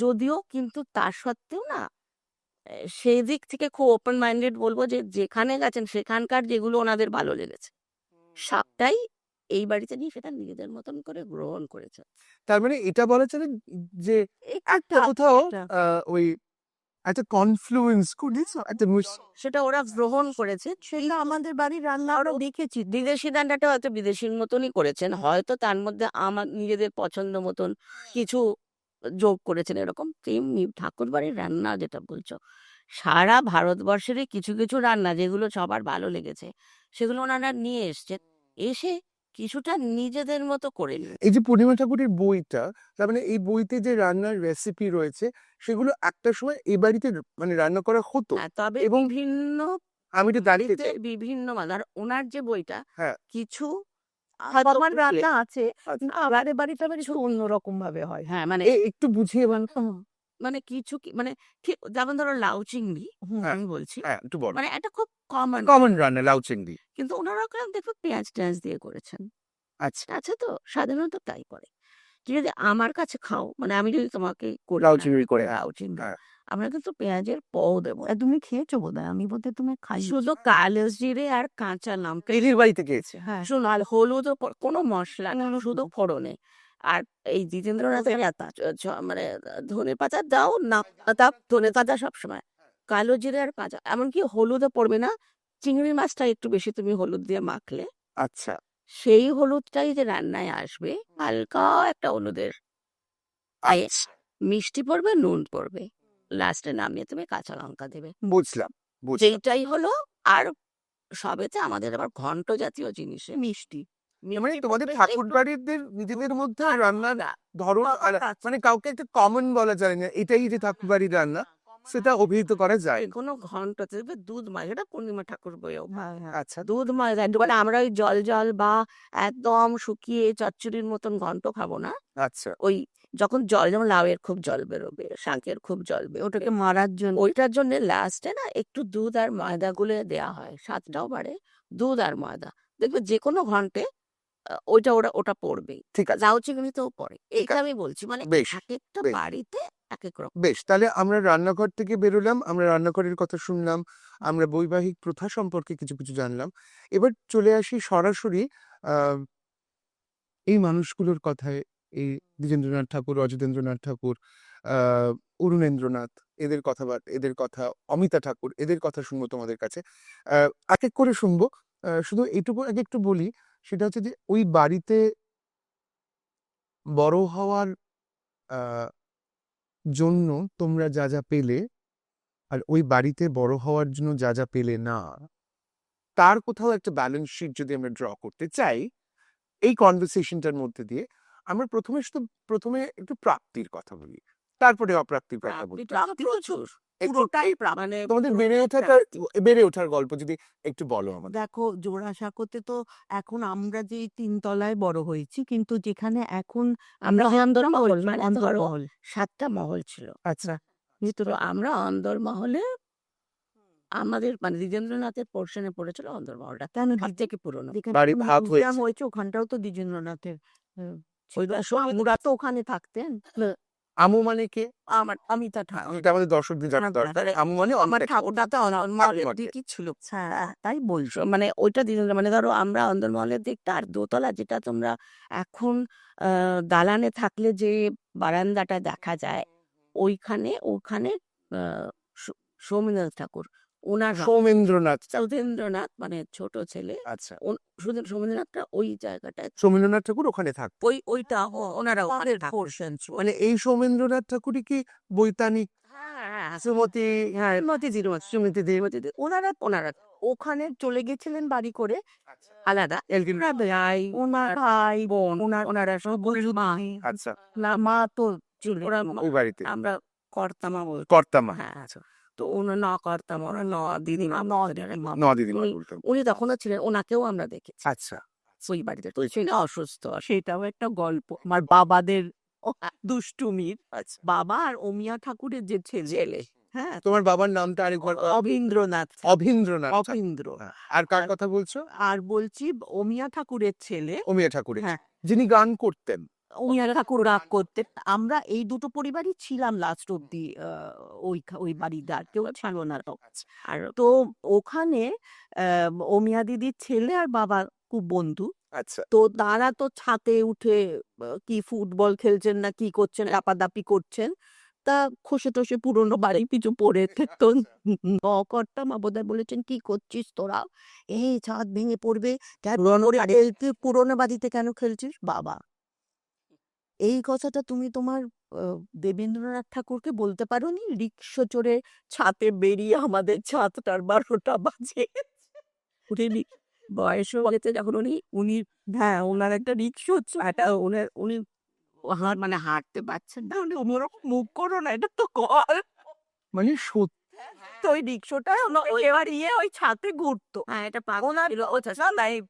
যদিও কিন্তু তার সত্ত্বেও না সেই দিক থেকে খুব ওপেন মাইন্ডেড বলবো যে যেখানে গেছেন সেখানকার যেগুলো ওনাদের ভালো লেগেছে সবটাই এই বাড়িতে নিয়ে সেটা নিজেদের মতন করে গ্রহণ করেছে। তার মানে এটা বলা চলে যে একটা কোথাও ওই একটা কনফ্লুয়েন্স একটা সেটা ওরা গ্রহণ করেছে। সেটা আমাদের বাড়ির রান্না আমরা দেখেছি। বিদেশি রান্নাটা হয়তো বিদেশির মতনই করেছেন, হয়তো তার মধ্যে আমার নিজেদের পছন্দ মতন কিছু যোগ করেছেন এরকম। তেমনি ঠাকুর বাড়ির রান্না যেটা বলছো, সারা ভারতবর্ষেরই কিছু কিছু রান্না যেগুলো সবার ভালো লেগেছে সেগুলো ওনারা নিয়ে এসছেন, এসে কিছুটা নিজেদের মতো করে নিন। এই যে পূর্ণিমা ঠাকুরের বইটা, তার মানে এই বইতে যে রান্নার রেসিপি রয়েছে সেগুলো একটা সময় এই বাড়িতে মানে রান্না করা হতো। তবে এবং বিভিন্ন আমি তো দাঁড়িয়ে বাড়িতে বিভিন্ন আর ওনার যে বইটা হ্যাঁ কিছু আমার রান্না আছে, আচ্ছা। আমাদের বাড়িতে আবার একটু অন্যরকম ভাবে হয়। হ্যাঁ মানে একটু বুঝিয়ে বল। মানে কিছু মানে ঠিক যেমন ধরো লাউ চিংড়ি হুম। আমি বলছি, হ্যাঁ একটু বড় মানে একটা খুব কমন, কমন রান্না লাউ চিংড়ি। কিন্তু ওনারা ওখানে দেখো পেঁয়াজ টেঁয়াজ দিয়ে করেছেন। আচ্ছা আচ্ছা, তো সাধারণত তাই করে। তুমি যদি আমার কাছে খাও, মানে আমি যদি তোমাকে করি লাউ না, চিংড়ি করে লাউ চিংড়ি, হ্যাঁ। আমরা কিন্তু পেঁয়াজের পও দেবো। তুমি খেয়েছো বোধহয়, আমি বোধহয় তুমি খাই। শুধু কালো জিরে আর কাঁচা লঙ্কা, এদের বাড়িতে গিয়েছে। হ্যাঁ, শুনো, আর হলুদ কোনো মশলা না, শুধু ফোড়নে। আর এই জিতেন্দ্রনাথের পাতা মানে ধনে পাতা দাও না, পাতা ধনে পাতা সবসময়, কালো জিরে আর কাঁচা, এমনকি হলুদও পড়বে না। চিংড়ি মাছটা একটু বেশি তুমি হলুদ দিয়ে মাখলে, আচ্ছা সেই হলুদটাই যে রান্নায় আসবে, হালকা একটা হলুদের আয়ে মিষ্টি পড়বে, নুন পড়বে, লাস্টে নামিয়ে তুমি কাঁচা লঙ্কা দেবে, বুঝলাম বুঝলাম। যেটাই হলো। আর সবেতে আমাদের আবার ঘন্ট জাতীয় জিনিসে মিষ্টি, মানে তোমাদের ঠাকুর বাড়িদের নিজেদের মধ্যে রান্নার ধরন আলাদা, মানে কাউকে একটা কমন বলা যায় না এটাই যে ঠাকুর বাড়ির রান্না। সেটা অভিহিত করা যায়। কোনো ঘন্টা দেখবে দুধ মাছ, এটা পূর্ণিমা ঠাকুর বইও। আচ্ছা, দুধ মাছ মানে আমরা ওই জল জল বা একদম শুকিয়ে চচ্চড়ির মতন ঘন্ট খাবো না। আচ্ছা। ওই যখন জল, যেমন লাউয়ের খুব জল বেরোবে, শাঁখের খুব জল বেরোবে, ওটাকে মারার জন্য ওইটার জন্য লাস্টে না একটু দুধ আর ময়দা গুলে দেওয়া হয়, স্বাদটাও বাড়ে। দুধ আর ময়দা, দেখবে যে কোনো ঘন্টে ওইটা ওটা পড়বেই। ঠিক আছে, লাউ চিংড়িতেও পড়ে। এইটা আমি বলছি, মানে বেশ, এক একটা বেশ। বাড়িতে এক এক রকম। বেশ, তাহলে আমরা রান্নাঘর থেকে বেরোলাম, আমরা রান্নাঘরের কথা শুনলাম, আমরা বৈবাহিক প্রথা সম্পর্কে কিছু কিছু জানলাম। এবার চলে আসি সরাসরি আহ, এই মানুষগুলোর কথায়। এই দ্বিজেন্দ্রনাথ ঠাকুর, অজিতেন্দ্রনাথ ঠাকুর, অরুণেন্দ্রনাথ, এদের কথা, অমিতা ঠাকুর, এদের কথা শুনবো তোমাদের কাছে। এক এক করে শুনবো। শুধু এইটুকু আগে একটু বলি, সেটা হচ্ছে যে ওই বাড়িতে বড় হওয়ার আহ, জন্য তোমরা যা যা পেলে, আর ওই বাড়িতে বড় হওয়ার জন্য যা যা পেলে না, তার কোথাও একটা ব্যালেন্স শিট যদি আমরা ড্র করতে চাই এই কনভারসেশনটার মধ্যে দিয়ে, আমরা প্রথমে একটু প্রাপ্তির কথা বলি, তারপরে অপ্রাপ্তির কথা বলি। প্রাপ্তি প্রচুর, একটু পুরোটাই মানে তোমাদের বেড়ে ওঠার গল্প যদি একটু বলো আমাদের। দেখো, জোড়াসাঁকোতে তো এখন আমরা যে তিনতলায় বড় হয়েছি, কিন্তু যেখানে এখন আমরা অন্দরমহল, মানে ধরো অন্তর্মহল 7টা মহল ছিল। আচ্ছা, ভিতরে আমরা অন্দরমহলে, আমাদের মানে দ্বিজেন্দ্রনাথের পোর্শনে পড়েছিল অন্দরমহলটা, কেন সব থেকে পুরোনো। যেখানে বাড়ি এখন ভাগ মিউজিয়াম হয়েছে। হয়েছে ওখানটাও তো দ্বিজেন্দ্রনাথের। ওই ওরা তো ওখানে থাকতেন। আমু মানে কে? অমিতা ঠাকুর। এটা আমাদের দর্শকদের জানা দরকার। আমু মানে আমার অনেক- ঠাকুরটা তো অন্দরমহলের ঠাকুমাকে। দিকই ছিল। হ্যাঁ, তাই বলছো। মানে ওইটা দ্বিজেন্দ্র, মানে ধরো আমরা অন্দরমহলের দিকটা, আর দোতলা যেটা তোমরা এখন দালানে থাকলে যে বারান্দাটা দেখা যায়, ওখানে সৌমেন্দ্রনাথ ঠাকুর, ওনার সৌমেন্দ্রনাথ ঠাকুর। সুধীন্দ্রনাথ মানে ছোট ছেলে, আচ্ছা, সৌমেন্দ্রনাথটা ওই জায়গাটায়, সৌমেন্দ্রনাথ ঠাকুর ওখানে থাকতো। ওইটা ওনারা ওখানে তাদের থাকতেন। পোর্শন ছিল। মানে এই সৌমেন্দ্রনাথ ঠাকুরই কি বৈতানিক সুমতি? হ্যাঁ, ওনারা ওখানে চলে গেছিলেন বাড়ি করে। আলাদা এলগিন। ওনার ভাই বোন, ওনারা সব মাই আচ্ছা, না, মা তো ছিল। ওরা ওই বাড়িতে আমরা কর্তামা বলতাম। কর্তামা। হ্যাঁ, তো ওনার ন কর্তামা, ওনার ন দিদিমা, ন দিদিমা উনি- বলতাম। উনি তখনও ছিলেন, ওনাকেও আমরা দেখেছি আচ্ছা, ওই বাড়িতে। তো তিনি অসুস্থ আর সেটাও একটা গল্প আমার বাবাদের দুষ্টুমির। আচ্ছা। বাবা আর অমিয়া ঠাকুরের যে ছেলে, হ্যাঁ, তোমার বাবার নামটা আরেকবার? অবীন্দ্রনাথ। অভীন্দ্রনাথ। অপীন্দ্র। হ্যাঁ। আর কার কথা বলছো? আর বলছি অমিয়া ঠাকুরের ছেলে, অমিয়া ঠাকুরের, হ্যাঁ, যিনি গান করতেন। অমিয়া ঠাকুর রাগ করতেন। আমরা এই দুটো পরিবারই ছিলাম লাস্ট অব্দি ওই বাড়িতে, আর কেউ ছিল না তো। আর তো ওখানে অমিয়া দিদির ছেলে আর বাবা খুব বন্ধু। আচ্ছা, তো তারা তো ছাদে উঠে কি ফুটবল খেলছেন না কি করছেন, লাপাদাপি করছেন। তা খসে টসে পুরোনো বাড়ি পিছু পড়ে তো কর্তা মা বোধহয় বলেছেন, কি করছিস তোরা, এই ছাদ ভেঙে পড়বে, তুই পুরোনো বাড়িতে কেন খেলছিস? বাবা, এই কথাটা তুমি তোমার দেবেন্দ্রনাথ ঠাকুরকে বলতে পারোনি? রিক্সা চড়ে ছাদে বেরিয়ে আমাদের ছাদটার 12টা বাজে উঠেনি। বয়সও হয়েছে যখন উনি হ্যাঁ, ওনার একটা রিক্সা হচ্ছে, উনি মানে হাঁটতে পারছেন না, উনি ওরকম মুখ করো না, এটা তো কল। মানে সত্যি? তো ওই রিক্সাটা এবার ওই ছাদে ঘুরতো। হ্যাঁ, এটা পাগল ওনার ছিল। না না, এই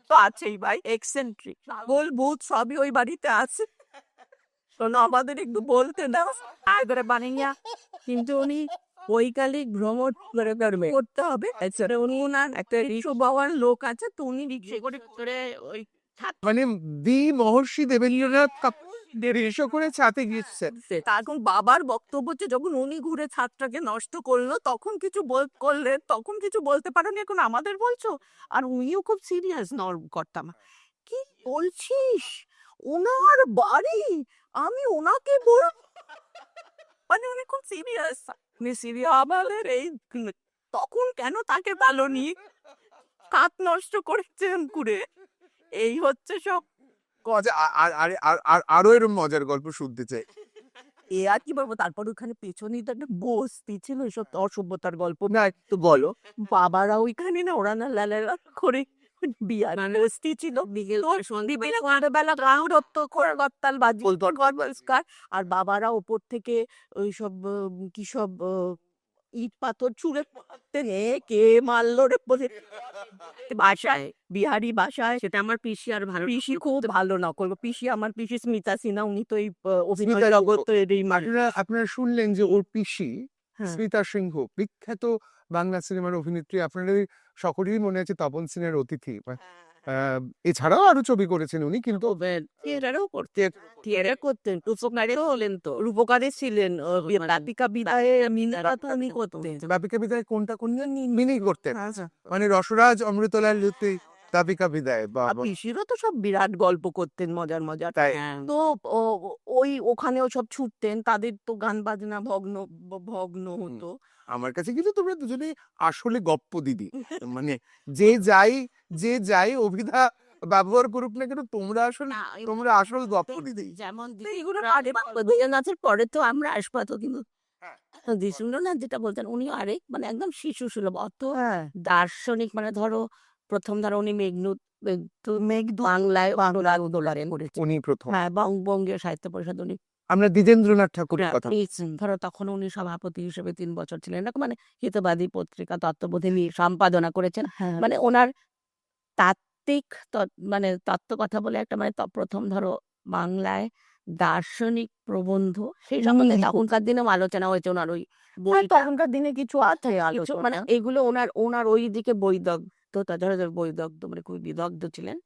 তো আছেই ভাই, এক্সেন্ট্রিক পাগল ভূত সবই ওই বাড়িতে আছে। আমাদের একটু বলতে দাও করে বানিয়ে, কিন্তু উনি বৈকালিক ভ্রমণ করতে হবে। এছাড়া উনি ওনার একটা রিক্সা পাওয়ার লোক আছে, তো উনি রিক্সা করে ওই মানে দি মহর্ষি দেবেন্দ্রনাথ দেড়শো করে ছাতে গিয়েছেন। তখন বাবার বক্তব্য হচ্ছে, যখন উনি ঘুরে ছাদটাকে নষ্ট করলো তখন কিছু করলেন, তখন কিছু বলতে পারেনি, এখন আমাদের বলছো? আর উনিও খুব সিরিয়াস করতাম, কি বলছিস, ওনার বাড়ি, আমি ওনাকে মানে উনি খুব সিরিয়াস। আমাদের এই তখন কেন তাকে পালোনি, কাত নষ্ট করেছেন ঘুরে, এই হচ্ছে সব। আরো এরকম মজার গল্প শুনতে চাই। এ আর কি বলবো, তারপর ওখানে পেছনেই তো একটা বস্তি ছিল, এসব অসভ্যতার গল্প না একটু বলো। বাবারা ওইখানে না, ওরা না লালা করে বিয়ার বস্তি ছিল, সন্ধ্যেবেলা গাঁও রত্ত করতাল বাজি, আর বাবারা ওপর থেকে ওই সব কি সব ইট পাথর ছুঁড়ে মারতেন, কে মারলো রে বলে বাসায়, বিহারি বাসায়। সেটা আমার পিসি আর ভালো পিসি খুব ভালো নকল, পিসি আমার পিসি স্মিতা সিনহা, উনি তো এই অভিনয় স্মিতা জগতেরই আপনারা শুনলেন যে ওর পিসি হ্যাঁ। স্মিতা সিংহ বিখ্যাত বাংলা সিনেমার অভিনেত্রী। আপনাদের সকলেরই মনে আছে তপন সেনের অতিথি। এছাড়াও আরো ছবি করেছেন উনি, কিন্তু থিয়েটারও করতেন, থিয়েটার করতেন, রূপকারে হলেন তো, রূপকারে ছিলেন, রাধিকা বিদায়ে মিনা তো উনি করতেন। দাপিকা বিদায় কোনটা করলেন? মিনি করতেন, মানে রসরাজ অমৃতলাল জ্যোতি দাপিকা বিদায়। বা আর পিসিরও তো সব বিরাট গল্প করতেন, মজার মজার। তাই তো ওই ওখানেও সব ছুটতেন, তাদের তো গান বাজনা ভগ্ন হতো। আমার কাছে কিন্তু তোমরা দুজনে আসলে গপ্প দিদি। মানে যে যাই অভিধা ব্যবহার করুক না কেন, তোমরা আসল গপ্প দিদি। যেমন এইগুলো নাচের পরে তো আমরা আসপাত, কিন্তু হ্যাঁ। দিসুন্দ্রনাথ যেটা বলতেন উনি আরেক মানে একদম শিশু সুলভ, অত হ্যাঁ, দার্শনিক। মানে ধরো প্রথম ধরো উনি মেঘদূত বাংলায় দোলারেন করেছেন। উনি প্রথম। হ্যাঁ, বঙ্গীয় সাহিত্য পরিষদ উনি আমরা দ্বিজেন্দ্রনাথ ঠাকুরের কথা নিয়েছেন। ধরো তখন উনি সভাপতি হিসেবে 3 বছর ছিলেন, এরকম মানে হিতবাদী পত্রিকা তত্ত্ববোধী নিয়ে সম্পাদনা করেছেন। হ্যাঁ, মানে ওনার তাত্ত্বিক মানে তত্ত্ব কথা বলে একটা মানে প্রথম ধরো বাংলায় দার্শনিক প্রবন্ধ সেই সম্বন্ধে তখনকার দিনেও আলোচনা হয়েছে। ওনার ওই বইটা তখনকার দিনে কিছু আছে কিছু আলোচনা। মানে এগুলো ওনার ওই দিকে বৈদগ্ধতা, ধরো বৈদগ্ধ মানে খুবই বিদগ্ধ ছিলেন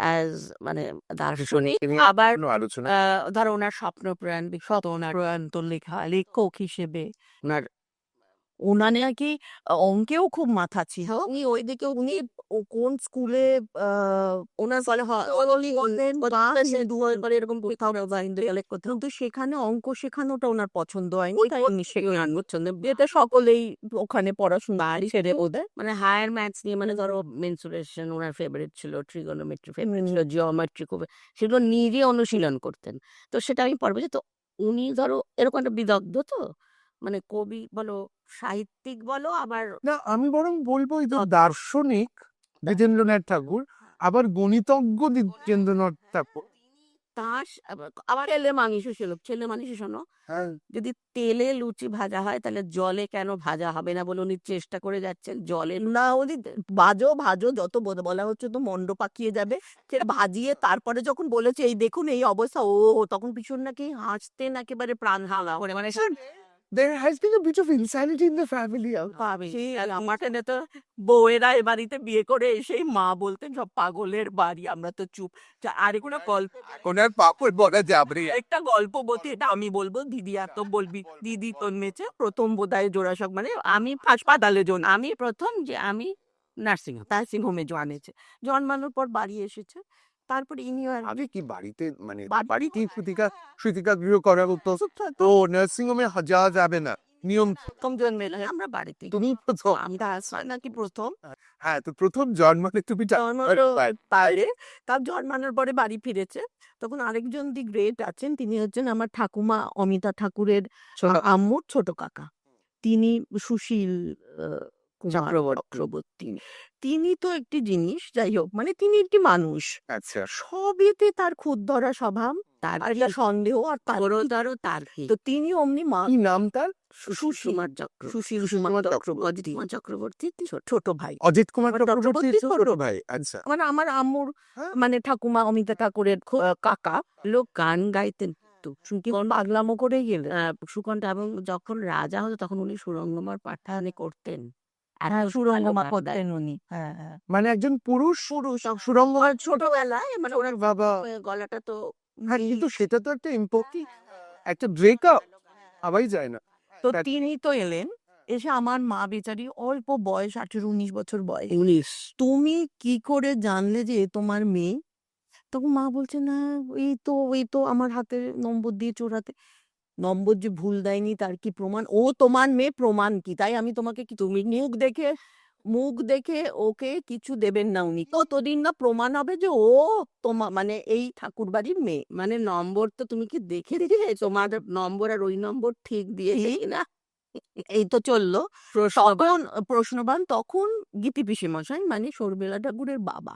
অ্যাজ মানে দার্শনিক। আবার আলোচনা ধরো ওনার স্বপ্ন প্রয়াণ বিখ্যাত, ওনার প্রয়ান্ত লেখক হিসেবে ওনার ওনার নাকি অঙ্কেও খুব মাথা ছিল। উনি ওইদিকে উনি কোন স্কুলে ওনার ফলে এরকম পরীক্ষা কিন্তু সেখানে অঙ্ক শেখানোটা ওনার পছন্দ হয়নি, তাই উনি এটা সকলেই ওখানে পড়াশোনা ছেড়ে ওদের। মানে হায়ার ম্যাথস নিয়ে মানে ধরো মেনসুরেশন ওনার ফেভারিট ছিল, ট্রিগোনোমেট্রি ফেভারিট ছিল, জিওমেট্রি খুব, সেগুলো নিজে অনুশীলন করতেন। তো সেটা আমি পড়বো যে, তো উনি ধরো এরকম একটা বিদগ্ধ, তো মানে কবি বলো সাহিত্যিক বলো, আবার না, আমি বরং বলবো এই তো দার্শনিক দ্বিজেন্দ্রনাথ ঠাকুর, আবার গণিতজ্ঞ দ্বিজেন্দ্রনাথ ঠাকুর। তাস আবার ছেলে মানুষ শোনো, যদি তেলে লুচি ভাজা হয় তাহলে জলে কেন ভাজা হবে না বলে উনি চেষ্টা করে যাচ্ছেন। জলে না, উনি ভাজো যত বলা হচ্ছে তো মন্ড পাকিয়ে যাবে, সে ভাজিয়ে তারপরে যখন বলেছে এই দেখুন এই অবস্থা, তখন ভীষণ নাকি হাসতেন একেবারে প্রাণ হালা করে। মানে There has been a bit of insanity in the family. আমার তো বউয়েরা এ বাড়িতে বিয়ে করে এসেই মা বলতেন সব পাগলের বাড়ি, আমরা তো চুপ। আর কোনো গল্প, ওনার পাপড় বলা যাবে। একটা গল্প বলতে, এটা আমি বলবো, দিদি আর তো বলবি, দিদি জন্মেছে প্রথম বোধহয় জোড়াসাঁক, মানে আমি হাসপাতালে আমি প্রথম যে আমি নার্সিং হোমে জন্মেছে, জন্মানোর পর বাড়ি এসেছে, তারপর ইনি আর আগে কি বাড়িতে মানে বাড়িতে সুতিকা গৃহ করা হতো, তো নার্সিং হোমে যাওয়া যাবে না নিয়ম। প্রথম জন্মেলে আমরা বাড়িতে, তুমি প্রথম? আমরা নাকি প্রথম। হ্যাঁ, তো প্রথম জন্মালে তুমি তার জন্মানোর পরে বাড়ি ফিরেছে। তখন আরেকজন দি গ্রেট আছেন, তিনি হচ্ছেন আমার ঠাকুমা অমিতা ঠাকুরের আম্মুর ছোট কাকা। তিনি সুশীল চক্রবর্তী। তিনি তো একটি জিনিস, যাই হোক, মানে তিনি একটি মানুষ, আচ্ছা, সবেতে তার খুদ ধরা স্বভাব, তার একটা সন্দেহ আর তার তো তিনি অমনি মা, কি নাম তার? সুশীল চক্রবর্তী ছোট ভাই, অজিত কুমার চক্রবর্তী ছোট ভাই। আচ্ছা, মানে আমার আম্মুর মানে ঠাকুমা অমিতা ঠাকুরের কাকা। লোক গান গাইতেন তো পাগলামো করে গেলে সুকণ্ঠা, এবং যখন রাজা হতো তখন উনি সুরঙ্গমার পাঠানে করতেন। সুরঙ্গমা করতেন উনি। মানে একজন পুরুষ সুরঙ্গমার ছোটবেলায় মানে ওনার বাবা। গলাটা তো হ্যাঁ, কিন্তু সেটা তো একটা ইম্পর্টেন্ট একটা ব্রেকআপ হওয়াই যায় না। তো তিনি তো এলেন, এসে আমার মা বেচারি অল্প বয়স, 18-19 বছর বয়স, 19। তুমি কি করে জানলে যে এ তোমার মেয়ে? তখন মা বলছে না, এই তো আমার হাতে নম্বর দিয়ে চোরাতে, নম্বর যে ভুল দেয়নি তার কি প্রমাণ? ও তোমার মেয়ে, প্রমাণ কি? তাই আমি তোমাকে কি, তুমি মুখ দেখে ওকে কিছু দেবেন না উনি, কতদিন না প্রমাণ হবে যে ও তোমার মানে এই ঠাকুর বাড়ির মেয়ে। মানে নম্বর তো তুমি কি দেখে দিলে তোমার নম্বর আর ওই নম্বর ঠিক দিয়ে না? এই তো চললো তখন প্রশ্নবান, তখন গীতি পিসি মশাই মানে সরবেলা ঠাকুরের বাবা,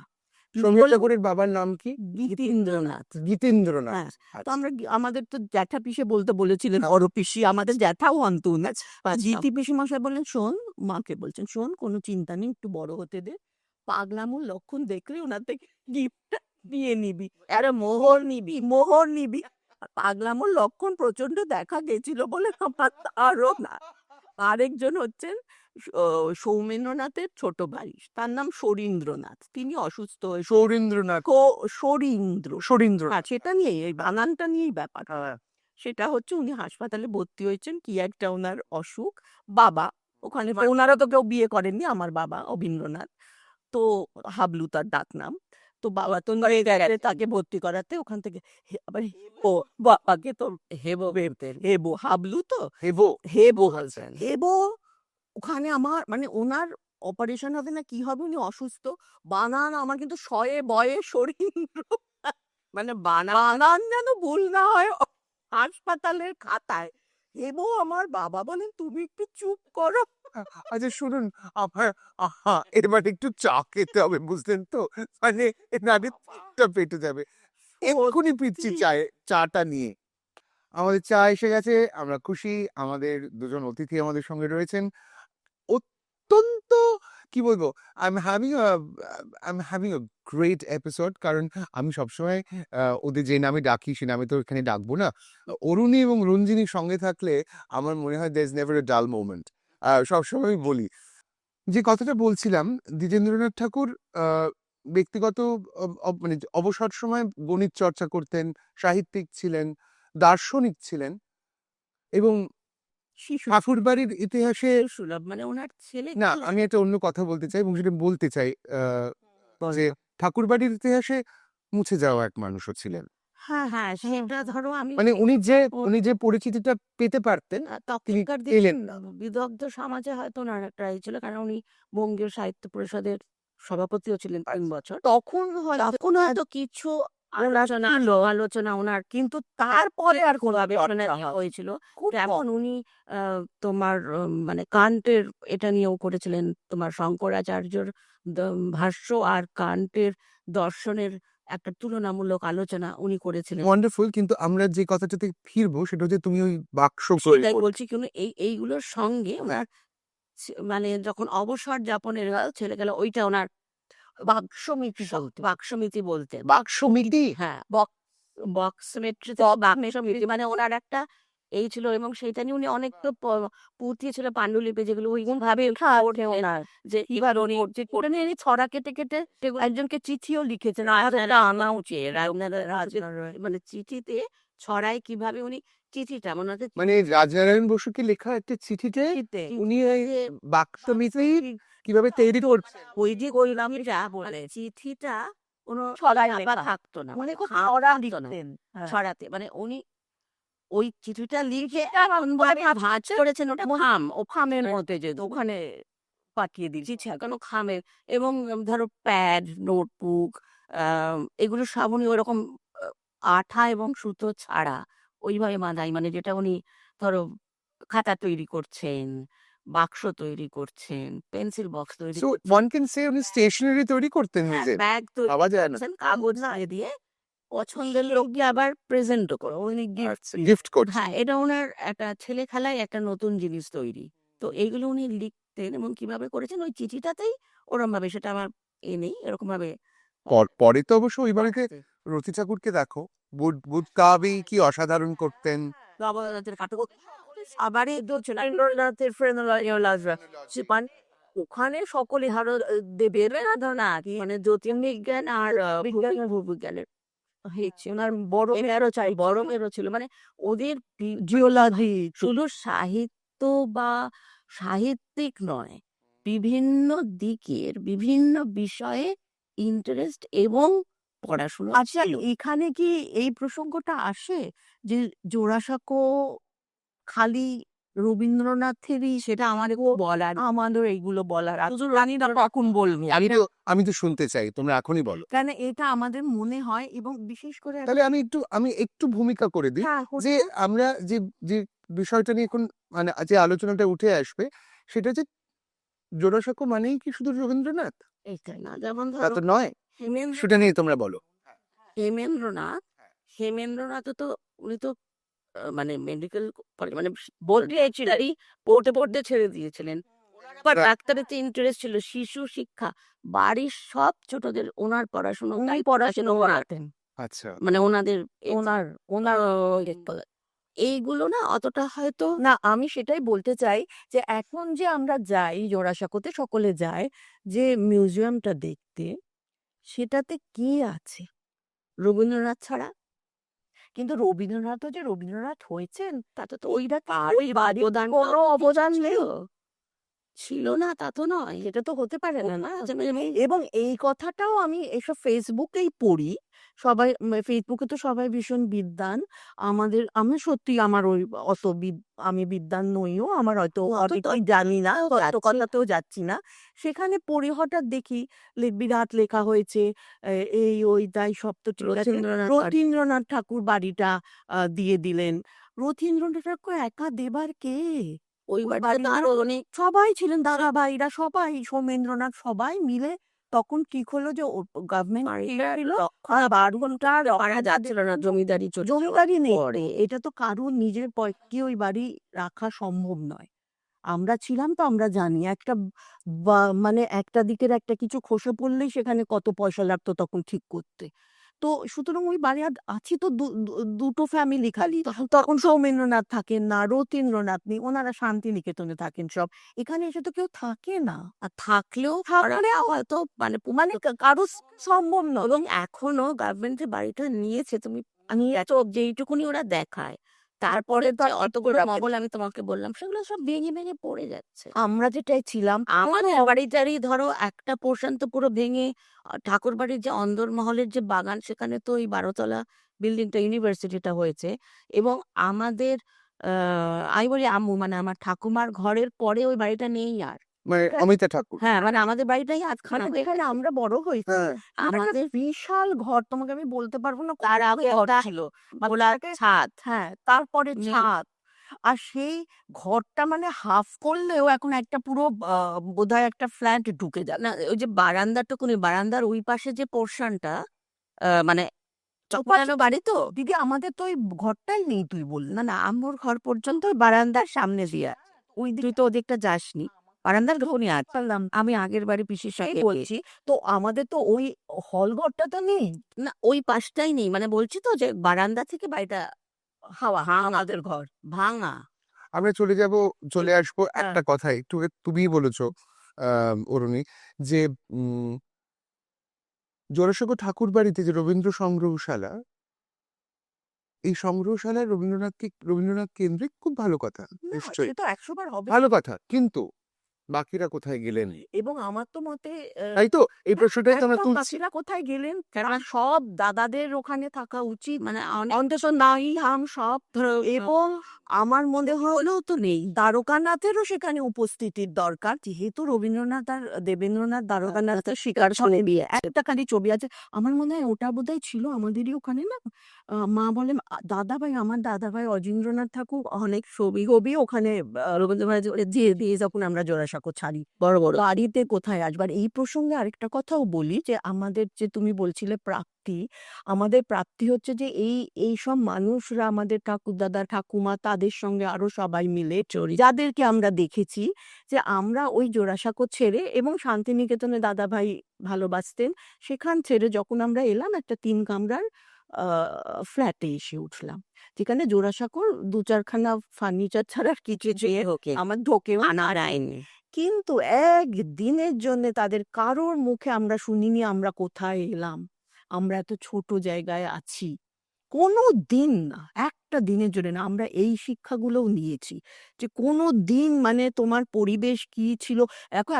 সমীর ঠাকুরের বাবার নাম কি? গীতেন্দ্রনাথ। গীতেন্দ্রনাথ। হ্যাঁ, তো আচ্ছা। আমরা আমাদের তো জ্যাঠা পিসে বলতে বলেছিলেন, বড় পিসি আমাদের জ্যাঠাও হন তো উনি। জিতি পিসি মশাই বললেন, শোন, মাকে বলছেন, শোন কোনো চিন্তা নেই, একটু বড় হতে দে, পাগলামোর লক্ষণ দেখলে ওনার থেকে গিফটটা নিয়ে নিবি, আরে মোহর নিবি। আর পাগলামোর লক্ষণ প্রচন্ড দেখা গেছিল বলে আমার আরো না। আরেকজন হচ্ছেন সৌমেন্দ্রনাথের ছোট ভাই, তার নাম সরীন্দ্রনাথ, তিনি অসুস্থ হয়ে সৌরীন্দ্রনাথ। সরীন্দ্র, হ্যাঁ, সেটা নিয়েই, এই বানানটা নিয়েই ব্যাপার। সেটা হচ্ছে উনি হাসপাতালে ভর্তি হয়েছেন, কি একটা ওনার অসুখ, বাবা ওখানে, ওনারা তো কেউ বিয়ে করেননি, আমার বাবা অবীন্দ্রনাথ, তো হাবলু তার ডাক নাম। তো বাবা তো তাকে ভর্তি করাতে ওখান থেকে আবার ও বাবাকে তো হেবো হাবলু তো হেবো। হেবো হেবো ওখানে আমার মানে ওনার অপারেশন হবে না কি হবে, উনি অসুস্থ, বানান আমার কিন্তু শয়ে বয়ে সরীন্দ্র, মানে বানান যেন ভুল না হয় হাসপাতালের খাতায়। হেবো আমার বাবা বলেন, তুমি একটু চুপ করো। আচ্ছা শুনুন, আমার এবার একটু চা খেতে হবে, বুঝলেন তো, মানে নাহলে পেটটা পেটে যাবে। এক্ষুনি ফিরছি চাটা নিয়ে। আমাদের চা এসে গেছে, আমরা খুশি। আমাদের দুজন অতিথি আমাদের সঙ্গে রয়েছেন, অত্যন্ত কি বলবো, I am having a great episode. কারণ আমি সবসময় ওদের যে নামে ডাকি সে নামে তো এখানে ডাকবো না। অরুণী এবং রঞ্জিনীর সঙ্গে থাকলে আমার মনে হয় there is never a dull moment। সবসময় আমি বলি যে কথাটা বলছিলাম, দ্বিজেন্দ্রনাথ ঠাকুর ব্যক্তিগত মানে অবসর সময় গণিত চর্চা করতেন, সাহিত্যিক ছিলেন, দার্শনিক ছিলেন, এবং শিশু ঠাকুর বাড়ির ইতিহাসে সুলভ, মানে ওনার ছেলে না, আমি একটা অন্য কথা বলতে চাই এবং সেটা বলতে চাই যে ঠাকুর বাড়ির ইতিহাসে মুছে যাওয়া এক মানুষও ছিলেন। হ্যাঁ সেটা ধরো আমি মানে উনি যে পরিচিতিটা পেতে পারতেন তিনি তখনকার পেলেন দিনে বিদগ্ধ সমাজে হয়তো ওনার একটা ই ছিল, কারণ উনি বঙ্গীয় সাহিত্য পরিষদের সভাপতিও ছিলেন 3 বছর, তখন হয়তো কিছু আলোচনা ওনার, কিন্তু তারপরে আর কোনোভাবে হয়েছিল। যেমন উনি তোমার মানে কান্টের এটা নিয়েও করেছিলেন, তোমার শঙ্করাচার্যর ভাষ্য আর কান্টের দর্শনের একটা তুলনামূলক আলোচনা উনি করেছিলেন। ওয়ান্ডারফুল। কিন্তু আমরা যে কথাটাতে ফিরবো সেটা হচ্ছে তুমি ওই বাক্স সেটাই বলছি, কিন্তু এইগুলোর সঙ্গে ওনার মানে যখন অবসর যাপনের ছেলে গেল, ওইটা ওনার বাক্সমিতি বলতেন। বাক্সমিতি। হ্যাঁ, বক্সমেট্রি বাক্সমিতি মানে ওনার একটা এই ছিল, এবং সেইটা নিয়ে উনি অনেক তো পুঁথিয়েছিল, পাণ্ডুলিপি, যেগুলো ওইরকম ভাবে ওঠে ওনার, যে এবার উনি ওটা নিয়ে ছড়া কেটে কেটে একজনকে চিঠিও লিখেছেন, আনা উচিত মানে চিঠিতে ছড়ায় কিভাবে উনি চিঠিটা মানে রাজনারায়ণ বসুকে লেখা একটা চিঠিতে উনি এই বাক্সমিতি কিভাবে তৈরি করছেন। ওই যে কইলাম যা বলে চিঠিটা কোনো ছড়ায় থাকতো না, মানে ছড়া লিখতেন, ছড়াতে মানে উনি ওই চিঠিটা লিখে ভাঁজ করেছেন, ওটা খাম, ও খামের মধ্যে যে ওখানে পাঠিয়ে দিয়েছি কেন খামের, এবং ধরো প্যাড, নোটবুক, এগুলো সব উনি ওরকম আঠা এবং সুতো ছাড়া ওইভাবে বাঁধাই, মানে যেটা উনি ধরো খাতা তৈরি করছেন, বাক্স তৈরি করছেন, পেন্সিল বক্স তৈরি সো ওয়ান ক্যান সে উনি স্টেশনারি তৈরি করতেন নিজে, ব্যাগ তৈরি ভাবা যায় না। করছেন, কাগজ দিয়ে পছন্দের লোককে আবার প্রেজেন্টও করে উনি গিফট করছেন। হ্যাঁ, এটা ওনার একটা ছেলে খেলায় একটা নতুন জিনিস তৈরি। তো এইগুলো উনি লিখতেন এবং কিভাবে করেছেন ওই চিঠিটাতেই ওরম ভাবে, সেটা আমার নেই এরকম ভাবে। পরে তো অবশ্য ওই বাড়িতে রতি ঠাকুরকে দেখো, বুধ কাবি কি অসাধারণ করতেন। আবারই রবীন্দ্রনাথের ওখানে সকলে ধরো দেবের না মানে জ্যোতির্বিজ্ঞান আর ভূবিজ্ঞানের ওনার বড় মেয়েরও ছিল, মানে ওদের জিওলজি শুধু সাহিত্য বা সাহিত্যিক নয়, বিভিন্ন দিকের বিভিন্ন বিষয়ে ইন্টারেস্ট এবং পড়াশোনা। আচ্ছা, এখানে কি এই প্রসঙ্গটা আসে যে জোড়াসাঁকো খালি রবীন্দ্রনাথেরই, সেটা আমাদের বলার, আমাদের এইগুলো বলার, রানী না কখন বলবি, আমি তো শুনতে চাই, তোমরা এখনই বলো। কেন এটা আমাদের মনে হয়, এবং বিশেষ করে তাহলে আমি একটু ভূমিকা করে দিই যে আমরা যে বিষয়টা নিয়ে এখন মানে যে আলোচনাটা উঠে আসবে সেটা যে জোড়াসাঁকো মানেই কি শুধু রবীন্দ্রনাথ? এইটা না, যেমন তা তো নয়। হেমেন্দ্র সেটা নিয়ে তোমরা বলো। হেমেন্দ্রনাথ হেমেন্দ্রনাথ তো উনি তো মানে মেডিকেল কলেজ মানে বলতে চাইছিলেন পড়তে পড়তে ছেড়ে দিয়েছিলেন। আবার ডাক্তারিতে ইন্টারেস্ট ছিল, শিশু শিক্ষা, বাড়ির সব ছোটদের ওনার পড়াশুনো উনি পড়াশোনা করাতেন। আচ্ছা, মানে ওনাদের ওনার ওনার এইগুলো না অতটা হয়তো না, আমি সেটাই বলতে চাই যে এখন যে আমরা যাই জোড়াসাঁকোতে, সকলে যায় যে মিউজিয়ামটা দেখতে, সেটাতে কি আছে? রবীন্দ্রনাথ ছাড়া কিন্তু রবীন্দ্রনাথও যে রবীন্দ্রনাথ হয়েছেন তাতে তো ওইটা তার ওই বাড়ির অবদান কোনো অবদান নেই, ছিল না তা তো নয়। সেটা তো হতে পারে না না। যে মানে এবং এই কথাটাও আমি এসব ফেসবুকেই পড়ি, সবাই ফেসবুকে তো সবাই ভীষণ বিদ্বান। আমি সত্যি আমার ওই অত আমি বিদ্বান নইও, আমার হয়তো অতটাই জানি না, কথাতেও যাচ্ছি না। সেখানে পড়ি হঠাৎ দেখি বিরাট লেখা হয়েছে এই ওই তাই সব তো ঠিক আছে। রথীন্দ্রনাথ রথীন্দ্রনাথ ঠাকুর বাড়িটা দিয়ে দিলেন। রথীন্দ্রনাথ ঠাকুর একা দেবার কে? ওই বাড়িতে আরো অনেক সবাই ছিলেন, দাদাভাইরা সবাই, সৌমেন্দ্রনাথ সবাই মিলে তখন ঠিক হলো যে গভর্নমেন্ট পারা যাচ্ছিল না, জমিদারি চলছিল। জমিদারি নেই, এটা তো কারোর নিজের পক্ষে ওই বাড়ি রাখা সম্ভব নয়। আমরা ছিলাম তো আমরা জানি একটা মানে একটা দিকের একটা কিছু খসে পড়লেই সেখানে কত পয়সা লাগতো তখন ঠিক করতে। তো সুতরাং ওই বাড়ি আছি তো দুটো ফ্যামিলি খালি, তখন সৌমেন্দ্রনাথ থাকেন না, রথীন্দ্রনাথ নেই, ওনারা শান্তিনিকেতনে থাকেন সব, এখানে এসে তো কেউ থাকে না। আর থাকলেও হয়তো মানে মানে কারো সম্ভব নয়। এবং এখনো গভর্নমেন্ট যে বাড়িটা নিয়েছে, তুমি যেইটুকুনি ওরা দেখায়, তারপরে তো অতগুলো মহল আমি তোমাকে বললাম সেগুলো সব ভেঙে ভেঙে পড়ে যাচ্ছে। আমরা যেটাই ছিলাম আমাদের বাড়িটারই ধরো একটা পোর্শন তো পুরো ভেঙে, ঠাকুর বাড়ির যে অন্দরমহলের যে বাগান, সেখানে তো ওই 12তলা বিল্ডিংটা ইউনিভার্সিটিটা হয়েছে। এবং আমাদের আমি বলি আম্মু মানে আমার ঠাকুমার ঘরের পরে ওই বাড়িটা নেই আর। মানে অমিতা ঠাকুর। হ্যাঁ, মানে আমাদের বাড়িটাই আধখানা মানে হয়ে যেখানে গেছে। আমরা বড় হয়েছি হ্যাঁ, আমাদের আমাদের বিশাল ঘর, তোমাকে আমি বলতে পারবো না তার কত আগে ঘর একটা ছিল, খোলা ছাদ। হ্যাঁ তারপরে নেই। ছাদ। আর সেই ঘরটা মানে হাফ করলেও এখন একটা পুরো বোধহয় একটা ফ্ল্যাট ঢুকে যাবে। না, ওই যে বারান্দাটুকুনি, বারান্দার ওই পাশে যে পোর্শনটা মানে ওপাশে বাড়ি তো দিদি আমাদের তো ওই ঘরটাই নেই, তুই বললি না না, আম্মুর ঘর পর্যন্ত ওই বারান্দার সামনে দিয়ে। ওই তুই তো ওদিকটা যাসনি, বারান্দার ঘুনি আছে। পারলাম আমি আগের বাড়ি পিসির সঙ্গে বলছি। তো আমাদের তো ওই হল ঘরটা তো নেই, না ওই পাশটাই নেই, মানে বলছি তো যে বারান্দা থেকে বাড়িটা হাওয়া ভাঙা। আমাদের ঘর ভাঙা। আমরা চলে আসবো একটা কথাই, একটু তুমিই বলেছো অরুণী, যে জোড়াসাঁকো ঠাকুর বাড়িতে যে রবীন্দ্র সংগ্রহশালা, এই সংগ্রহশালায় রবীন্দ্রনাথ কেন্দ্রিক, খুব ভালো কথা, নিশ্চয়ই সে তো 100 বার হবে। ভালো কথা, কিন্তু বাকিরা কোথায় গেলেন? এবং আমার তো মতে তাই তো এই প্রশ্নটাই তো আমরা একদম তুলছি। বাকিরা কোথায় গেলেন, কারণ সব দাদাদের ওখানে থাকা উচিত, মানে অন্তত নাই হাম সব। এবং আমার মনে হলেও তো নেই, দ্বারকানাথেরও সেখানে উপস্থিতির দরকার, যেহেতু রবীন্দ্রনাথ আর দেবেন্দ্রনাথ দ্বারকানাথের শিকার সঙ্গে বিয়ে, একটা খালি ছবি আছে আমার মনে হয়, ওটা বোধহয় ছিল আমাদেরই ওখানে না। মা বলেন আমার দাদাভাই অজেন্দ্রনাথ ঠাকুর অনেক ছবি ওখানে রবীন্দ্রনাথ দিয়ে দিয়ে যখন আমরা জোড়াসাঁকো ছাড়ি বড় বড় বাড়িতে কোথায় আসবার। এই প্রসঙ্গে আরেকটা কথাও বলি যে আমাদের যে তুমি বলছিলে প্রাপ্তি, আমাদের প্রাপ্তি হচ্ছে যে এই সব মানুষরা, আমাদের ঠাকুরদাদা ঠাকুমা, তাদের সঙ্গে আরো সবাই মিলে যাদেরকে আমরা দেখেছি, যে আমরা ওই জোড়াসাঁকো ছেড়ে, এবং শান্তিনিকেতনে দাদাভাই ভালোবাসতেন, সেখান ছেড়ে যখন আমরা এলাম একটা 3 কামরার ফ্ল্যাটে এসে উঠলাম, যেখানে জোড়াসাঁকোর 2-4খানা ফার্নিচার ছাড়া আর কিছু আমার ঢোকেও আনার আইনি। কিন্তু একদিনের জন্য তাদের কারোর মুখে আমরা শুনিনি আমরা কোথায় এলাম, আমরা এত ছোট জায়গায় আছি। কোনো দিন না, একটা দিনের জন্য না। আমরা এই শিক্ষাগুলোও নিয়েছি যে কোনো দিন মানে তোমার পরিবেশ কি ছিল।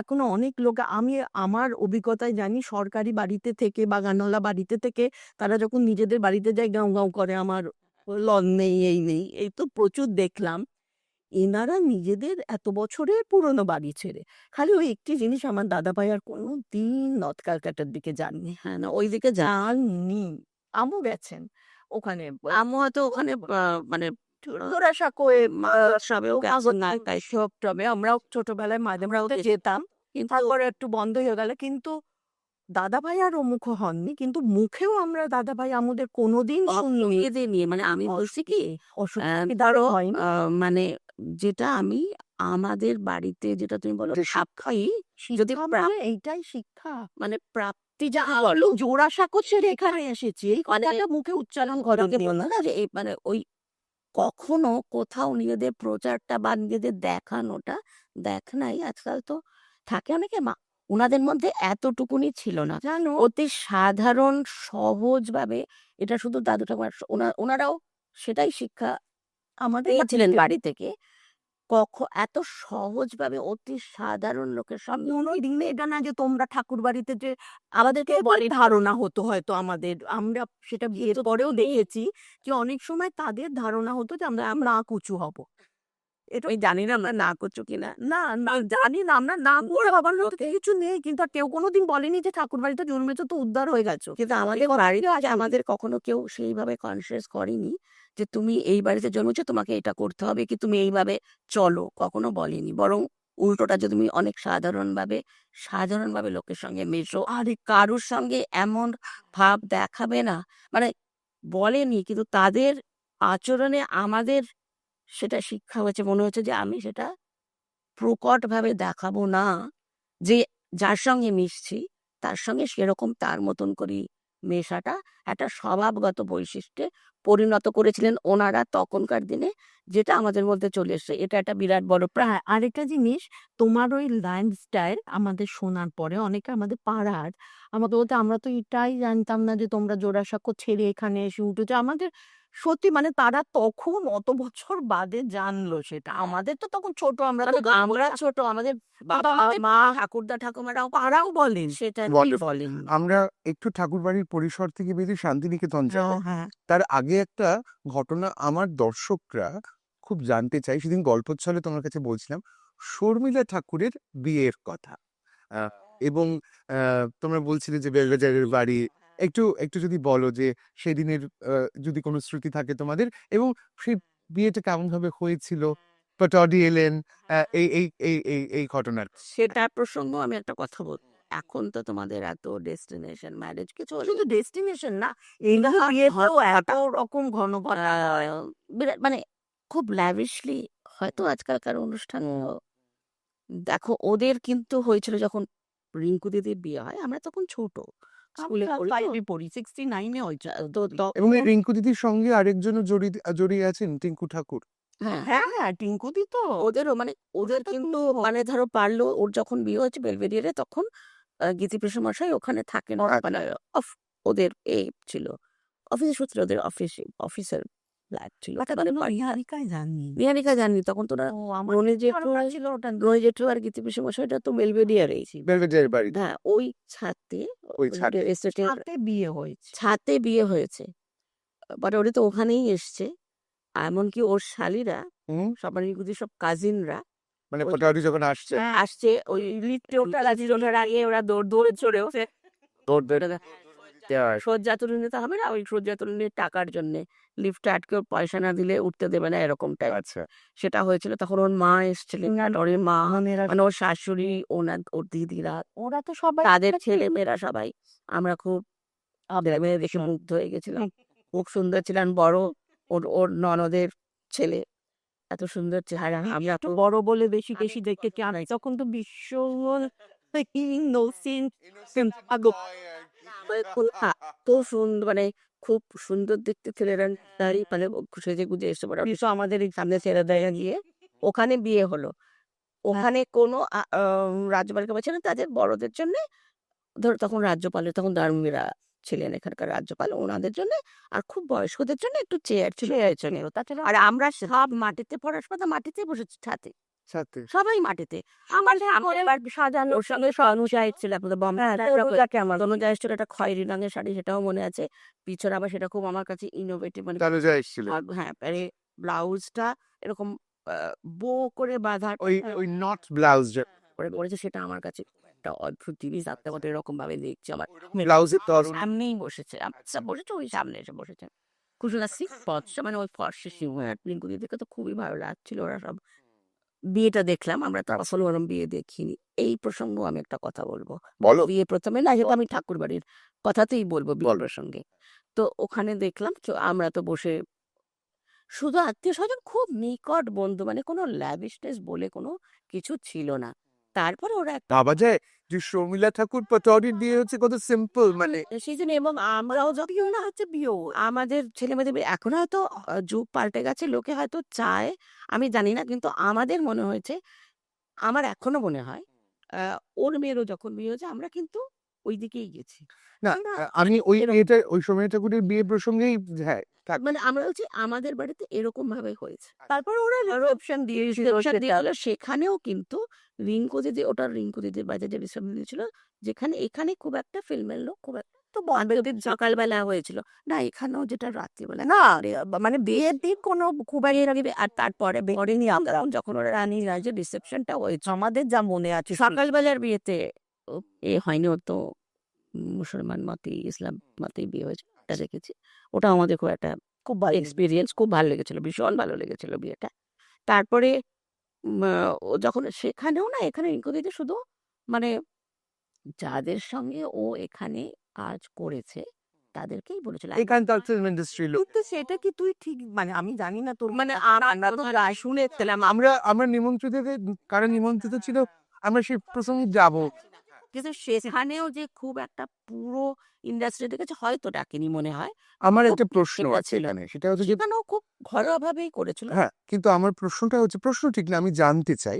এখনো অনেক লোক, আমি আমার অভিজ্ঞতায় জানি, সরকারি বাড়িতে থেকে, বাগানওয়ালা বাড়িতে থেকে তারা যখন নিজেদের বাড়িতে যায় গাঁও গাঁও করে, আমার লন নেই, এই নেই, এই তো প্রচুর দেখলাম। এনারা নিজেদের এত বছরের পুরনো বাড়ি ছেড়ে খালি ওই একটি জিনিস, আমার দাদাভাই আর কোনো দিন নর্থ ক্যালকাটার দিকে যাননি, হ্যাঁ, না ওইদিকে যাননি। আমও গেছেন ওখানে, আম্মু হয়তো ওখানে মানে জোড়াসাঁকোয় সবেও গেছে না, তাই সব টবে আমরাও ছোটবেলায় মাঝে মাঝে যেতাম, কিন্তু তারপরে একটু বন্ধ হয়ে গেল। কিন্তু দাদা ভাই আর অমুখ হননি, কিন্তু মুখেও আমরা দাদা ভাই আমাদের কোনোদিন শুনলি মেয়েদের নিয়ে মানে আমি বলছি কি অসুবিধা ধরো হয়নি। মানে যেটা আমি আমাদের বাড়িতে যেটা তুমি বলো যে খাই যদি শিক্ষা প্রাপ- মানে এইটাই শিক্ষা। মানে প্রাপ্তি যা বলো জোড়াসাঁকো ছেড়ে এখানে এসেছি, এই কথাটা মুখে উচ্চারণ করা লোকে দিও বলতো না। না যে এই মানে ওই কখনো কোথাও নিজেদের প্রচারটা বা নিজেদের দেখানোটা নাই আজকাল তো থাকে অনেকে ওনাদের মধ্যে এতটুকুনি ছিল না জানো অতি সাধারণ সহজ ভাবে এটা শুধু দাদু ঠাকুমার ওনারাও সেটাই শিক্ষা আমাদের পেয়েছিলেন বাড়ি থেকে এত সহজ ভাবে অতি সাধারণ লোকের সঙ্গে কোনোদিন এটা না যে তোমরা ঠাকুর বাড়িতে যে আমাদেরকে বলে ধারণা হতো, হয়তো আমাদের আমরা সেটা বিয়ের পরেও দেখেছি যে অনেক সময় তাদের ধারণা হতো যে আমরা আমরা কুচু হব। এটা আমি জানি না আমরা না করছো কিনা না না জানি না, আমরা না করে বাবার মধ্যে কিছু নেই, কিন্তু আর কেউ কোনোদিন বলেনি যে ঠাকুর বাড়িতে জন্মেছো তো উদ্ধার হয়ে গেছো। কিন্তু আমাদের বাড়িতে আজ আমাদের কখনো কেউ সেইভাবে কনসিয়াস করেনি যে তুমি এই বাড়িতে জন্মেছো তোমাকে এটা করতে হবে কি তুমি এইভাবে চলো, কখনো বলেনি। বরং উল্টোটা যে তুমি অনেক সাধারণভাবে লোকের সঙ্গে মেশো আর কারোর সঙ্গে এমন ভাব দেখাবে না, মানে বলেনি কিন্তু তাদের আচরণে আমাদের সেটা শিক্ষা হয়েছে, মনে হচ্ছে যে আমি সেটা প্রকটভাবে দেখাবো না, যে যার সঙ্গে মিশছি তার সঙ্গে সেরকম তার মতন করে মেশাটা একটা স্বভাবগত বৈশিষ্ট্যে পরিণত করেছিলেন ওনারা তখনকার দিনে, যেটা আমাদের মধ্যে চলে এসছে। এটা একটা বিরাট বড় প্রায় আরেকটা জিনিস, তোমার ওই লাইফস্টাইল আমাদের শোনার পরে অনেকে আমাদের পাড়ার আমাকে বলতে আমরা তো এটাই জানতাম না যে তোমরা জোড়াসাঁকো ছেড়ে এখানে এসে উঠেছো। আমাদের সত্যি মানে তারা তখন অত বছর বাদে জানলো সেটা, আমাদের তো তখন ছোট, আমরা তো আমরা ছোট, আমাদের বাবা আমাদের মা ঠাকুরদা ঠাকুমারাও পাড়াও বলেন সেটা বলে। বলেন। আমরা একটু ঠাকুরবাড়ির পরিসর থেকে বেরিয়ে শান্তিনিকেতন যাব। হ্যাঁ তার আগে একটা ঘটনা আমার দর্শকরা খুব জানতে চাই, সেদিন গল্পচ্ছলে তোমার কাছে বলছিলাম শর্মিলা ঠাকুরের বিয়ের কথা, এবং তোমরা বলছিলে যে বেলবাজারের বাড়ি, একটু একটু যদি বলো যে সেদিনের যদি কোনো স্মৃতি থাকে তোমাদের, এবং সেই বিয়েটা কেমন ভাবে হয়েছিল, পটৌডি এলেন, এই এই এই এই এই ঘটনার। সেটা প্রসঙ্গ আমি একটা কথা বল, এখন তো তোমাদের এত ডেস্টিনেশন ম্যারেজ কিছু হলে শুধু ডেস্টিনেশন না, এই বিয়েতেও এত রকম ঘন ঘন বিরাট মানে খুব ল্যাভিশলি হয়তো আজকালকার অনুষ্ঠান দেখো ওদের কিন্তু হয়েছিল যখন রিঙ্কু দিদির বিয়ে হয় আমরা তখন ছোট স্কুলে পড়ি 69-এ হয়েছে। এবং এই রিঙ্কু দিদির সঙ্গে আরেকজনও জড়িয়ে আছেন টিঙ্কু ঠাকুর। হ্যাঁ হ্যাঁ হ্যাঁ টিঙ্কু দি তো ওদেরও মানে ওদের ওটা তো কিন্তু মানে ধরো পারলো ওর যখন বিয়ে হয়েছে বেলভেরিয়ারে তখন গীতিপ্রসাদ মশাই ওখানে থাকেন, মানে ওদের এ ছিল অফিসের সূত্রে ওদের অফিসের ফ্ল্যাট ছিল। নিহারিকায় জানি। বিহারিকা জানি তখন তোরা ও আমার রনি জেঠু ধারণা ছিল ওটা রনি জেঠু আর গীতিপ্রসাদ মশাইটা তো বেলভেরিয়ারেই ছিল। বেলভেডিয়ারের বাড়ি। হ্যাঁ ওই ছাদে ওই ছাদে। হাতে বিয়ে হয়েছে। ছাদে বিয়ে হয়েছে, বাট ওরা তো ওখানেই এসছে। এমনকি ওর শালীরা হুম, সবারই সব কাজিনরা মানে ওই- পটৌডি যখন আসছে আসছে ওই লিফটে ওটা রাজির ওঠার আগে ওরা দৌড়ে চড়ে ওঠে শয্যা তুলে নিতে হবে না, ওই শয্যা তুলে নিয়ে টাকার জন্য লিফটে আটকে ওর পয়সা না দিলে উঠতে দেবে না এরকম টাইপ। আচ্ছা, সেটা হয়েছিল তখন ওর মা এসেছিলেন, ওর মা মানে ওর শাশুড়ি ওর দিদিরা ওরা তো সবাই তাদের ছেলে মেয়েরা সবাই আমরা খুব মেয়ে দেখে মুগ্ধ হয়ে গেছিলাম। খুব সুন্দর ছিলেন, বড় ওর ননদের ছেলে এত সুন্দর চেহারা, আমি একটু বড় বলে বেশি বেশি দেখতে চান, তখন তো বিশ্ব তো সুন্দর মানে খুব সুন্দর দেখতে ছেলেরা তারই মানে সেজে গুজে এসে পড়ে বিশ্ব আমাদের এই সামনে ছেড়ে দেয় গিয়ে ওখানে বিয়ে হলো। ওখানে কোনো রাজ্যপালকে বলছে না তাদের বড়দের জন্য, ধরো তখন রাজ্যপালের তখন দারুমিরা ছিলেন এখানকার রাজ্যপাল, ওনাদের জন্য আর খুব বয়স্কদের জন্য একটু চেয়ার ছিল তাছাড়া আর আমরা সব মাটিতে পড়াশোনা মাটিতে বসেছি ছাদে, সাথে সবাই মাটিতে। আমার সাজানো ওর সঙ্গে অনুযায়ী ছিল আপনাদের অনুযায়ী ছিল একটা খয়েরি রঙের শাড়ি, সেটাও মনে আছে। পিছনে আবার সেটা খুব আমার কাছে ইনোভেটিভ মানে তালুজা এসেছিল। হ্যাঁ ব্লাউজটা এরকম বো করে বাঁধা ওই নট ব্লাউজ, করে পড়েছে, সেটা আমার কাছে একটা অদ্ভুত জিনিস। আপনার মতো এরকম ভাবে দেখছি আমার ব্লাউজের তরুণ সামনেই বসেছে, বসেছে ওই সামনে এসে বসেছে কুসুনা সিক্স পথ মানে ওই ফর্সে সিংহ রিঙ্কু দিদিকে তো খুবই ভালো লাগছিল, ওরা সব বিয়েটা দেখলাম, আমরা তো আসল ওরম বিয়ে দেখিনি। এই প্রসঙ্গ আমি একটা কথা বলবো। বলো। বিয়ে প্রথমে না, সেটা আমি ঠাকুর বাড়ির কথাতেই বলবো বিয়ে প্রসঙ্গে। তো ওখানে দেখলাম আমরা তো বসে শুধু আত্মীয় স্বজন, খুব নিকট বন্ধু, মানে কোনো ল্যাভিশনেস বলে কোনো কিছু ছিল না। তারপরে ওরা একটা ভাবা যায় যে শর্মিলা ঠাকুর পাটোয়ারির বিয়ে হচ্ছে কত সিম্পল, মানে সেই জন্য, এবং আমরাও যদিও না হচ্ছে বিয়েও আমাদের ছেলে মেয়েদের এখন হয়তো যুগ পাল্টে গেছে, লোকে হয়তো চায়, আমি জানি না, কিন্তু আমাদের মনে হয়েছে, আমার এখনো মনে হয় ওর মেয়েরও যখন বিয়ে হয়েছে আমরা কিন্তু ওই দিকেই গেছি। না আমরা আমি ওই এরকম- বিয়েটা ওই শর্মিলা ঠাকুরের বিয়ে প্রসঙ্গেই, হ্যাঁ থাক। মানে আমরা হচ্ছে আমাদের বাড়িতে এরকম ভাবে হয়েছে। তারপর ওরা রিসেপশন দিয়েছিল, সেখানেও কিন্তু রিঙ্কু দিদি, ওটা রিঙ্কু দিদির বাড়িতে যে রিসেপশন দিয়েছিল, যেখানে এখানে খুব একটা ফিল্মের লোক খুব একটা, তো বান্ধবীদের সকালবেলা হয়েছিল না, এখানেও যেটা রাত্রিবেলা না মানে বিয়ের দিন কোনো খুব একটা আর তারপরে করেনি আমরা, যখন ওরা রানী রাজের রিসেপশনটা হয়েছে আমাদের যা মনে আছে সকালবেলার বিয়েতে এ হয়নি, ওর তো মুসলমান মতে, ইসলাম মতে বিয়ে হয়েছে, ওটা দেখেছি। ওটা আমাদের খুব একটা খুব ভালো এক্সপিরিয়েন্স, খুব ভালো লেগেছিল, ভীষণ ভালো লেগেছিল বিয়েটা। তারপরে ও যখন সেখানেও না, এখানে রিঙ্কু দিদি শুধু মানে যাদের সঙ্গে ও এখানে কাজ করেছে তাদেরকেই বলেছিল। এখানকার ফিল্ম ইন্ডাস্ট্রির লোক। কিন্তু সেটা কি তুই ঠিক মানে আমি জানি না তোর মানে আমরা তো শুনেছিলাম আমরা নিমন্ত্রিত, কারা নিমন্ত্রিত ছিল আমরা সেই প্রসঙ্গে যাব। কিন্তু সেখানেও যে খুব একটা পুরো ইন্ডাস্ট্রি দেখেছে হয়তো ডাকেনি মনে হয়। আমার খুব একটা প্রশ্ন এটা আছে ছিল। এখানে, সেটা হচ্ছে যে সেখানেও খুব ঘরোয়া ভাবেই করেছিল। হ্যাঁ, কিন্তু আমার প্রশ্নটা হচ্ছে, প্রশ্ন ঠিক না, আমি জানতে চাই,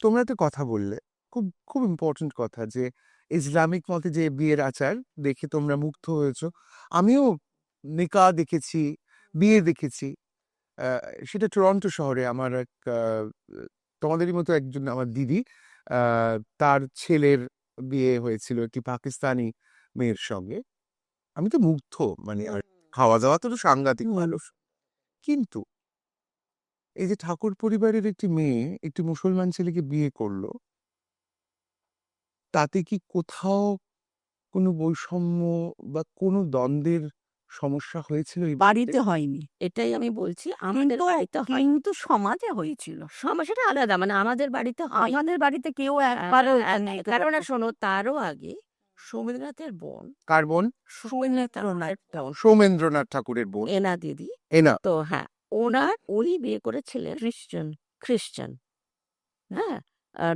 তোমরা তো কথা বললে, খুব খুব ইম্পর্টেন্ট কথা, যে ইসলামিক মতে যে বিয়ের আচার দেখে তোমরা মুগ্ধ হয়েছো। আমিও নিকাহ দেখেছি, বিয়ে দেখেছি। সেটা টরন্টো শহরে আমার এক তোমাদেরই মতো একজন আমার দিদি, তার ছেলের বিয়ে হয়েছিল একটি পাকিস্তানি মেয়ের সঙ্গে। আমি তো মুগ্ধ, মানে আর খাওয়া দাওয়া তো সাংঘাতিক ভালো। কিন্তু এই যে ঠাকুর পরিবারের একটি মেয়ে একটি মুসলমান ছেলেকে বিয়ে করলো, তাতে কি কোথাও কোনো বৈষম্য বা কোনো দ্বন্দ্বের সমস্যা হয়েছিল এই বাড়িতে হয়নি এটাই আমি বলছি, আমাদের বাড়িতে হয়, কিন্তু সমাজে হয়েছিল সমস্যাটা আলাদা, মানে আমাদের বাড়িতে হয়। আমাদের বাড়িতে কেউ একবারও কারণ শোনো, তারও আগে সৌমিত্রনাথের বোন, কার বোন? সৌমেন্দ্রনাথ ঠাকুরের বোন এনা দিদি, এনা। তো হ্যাঁ, উনি বিয়ে করেছিলেন খ্রিস্টান, হ্যাঁ,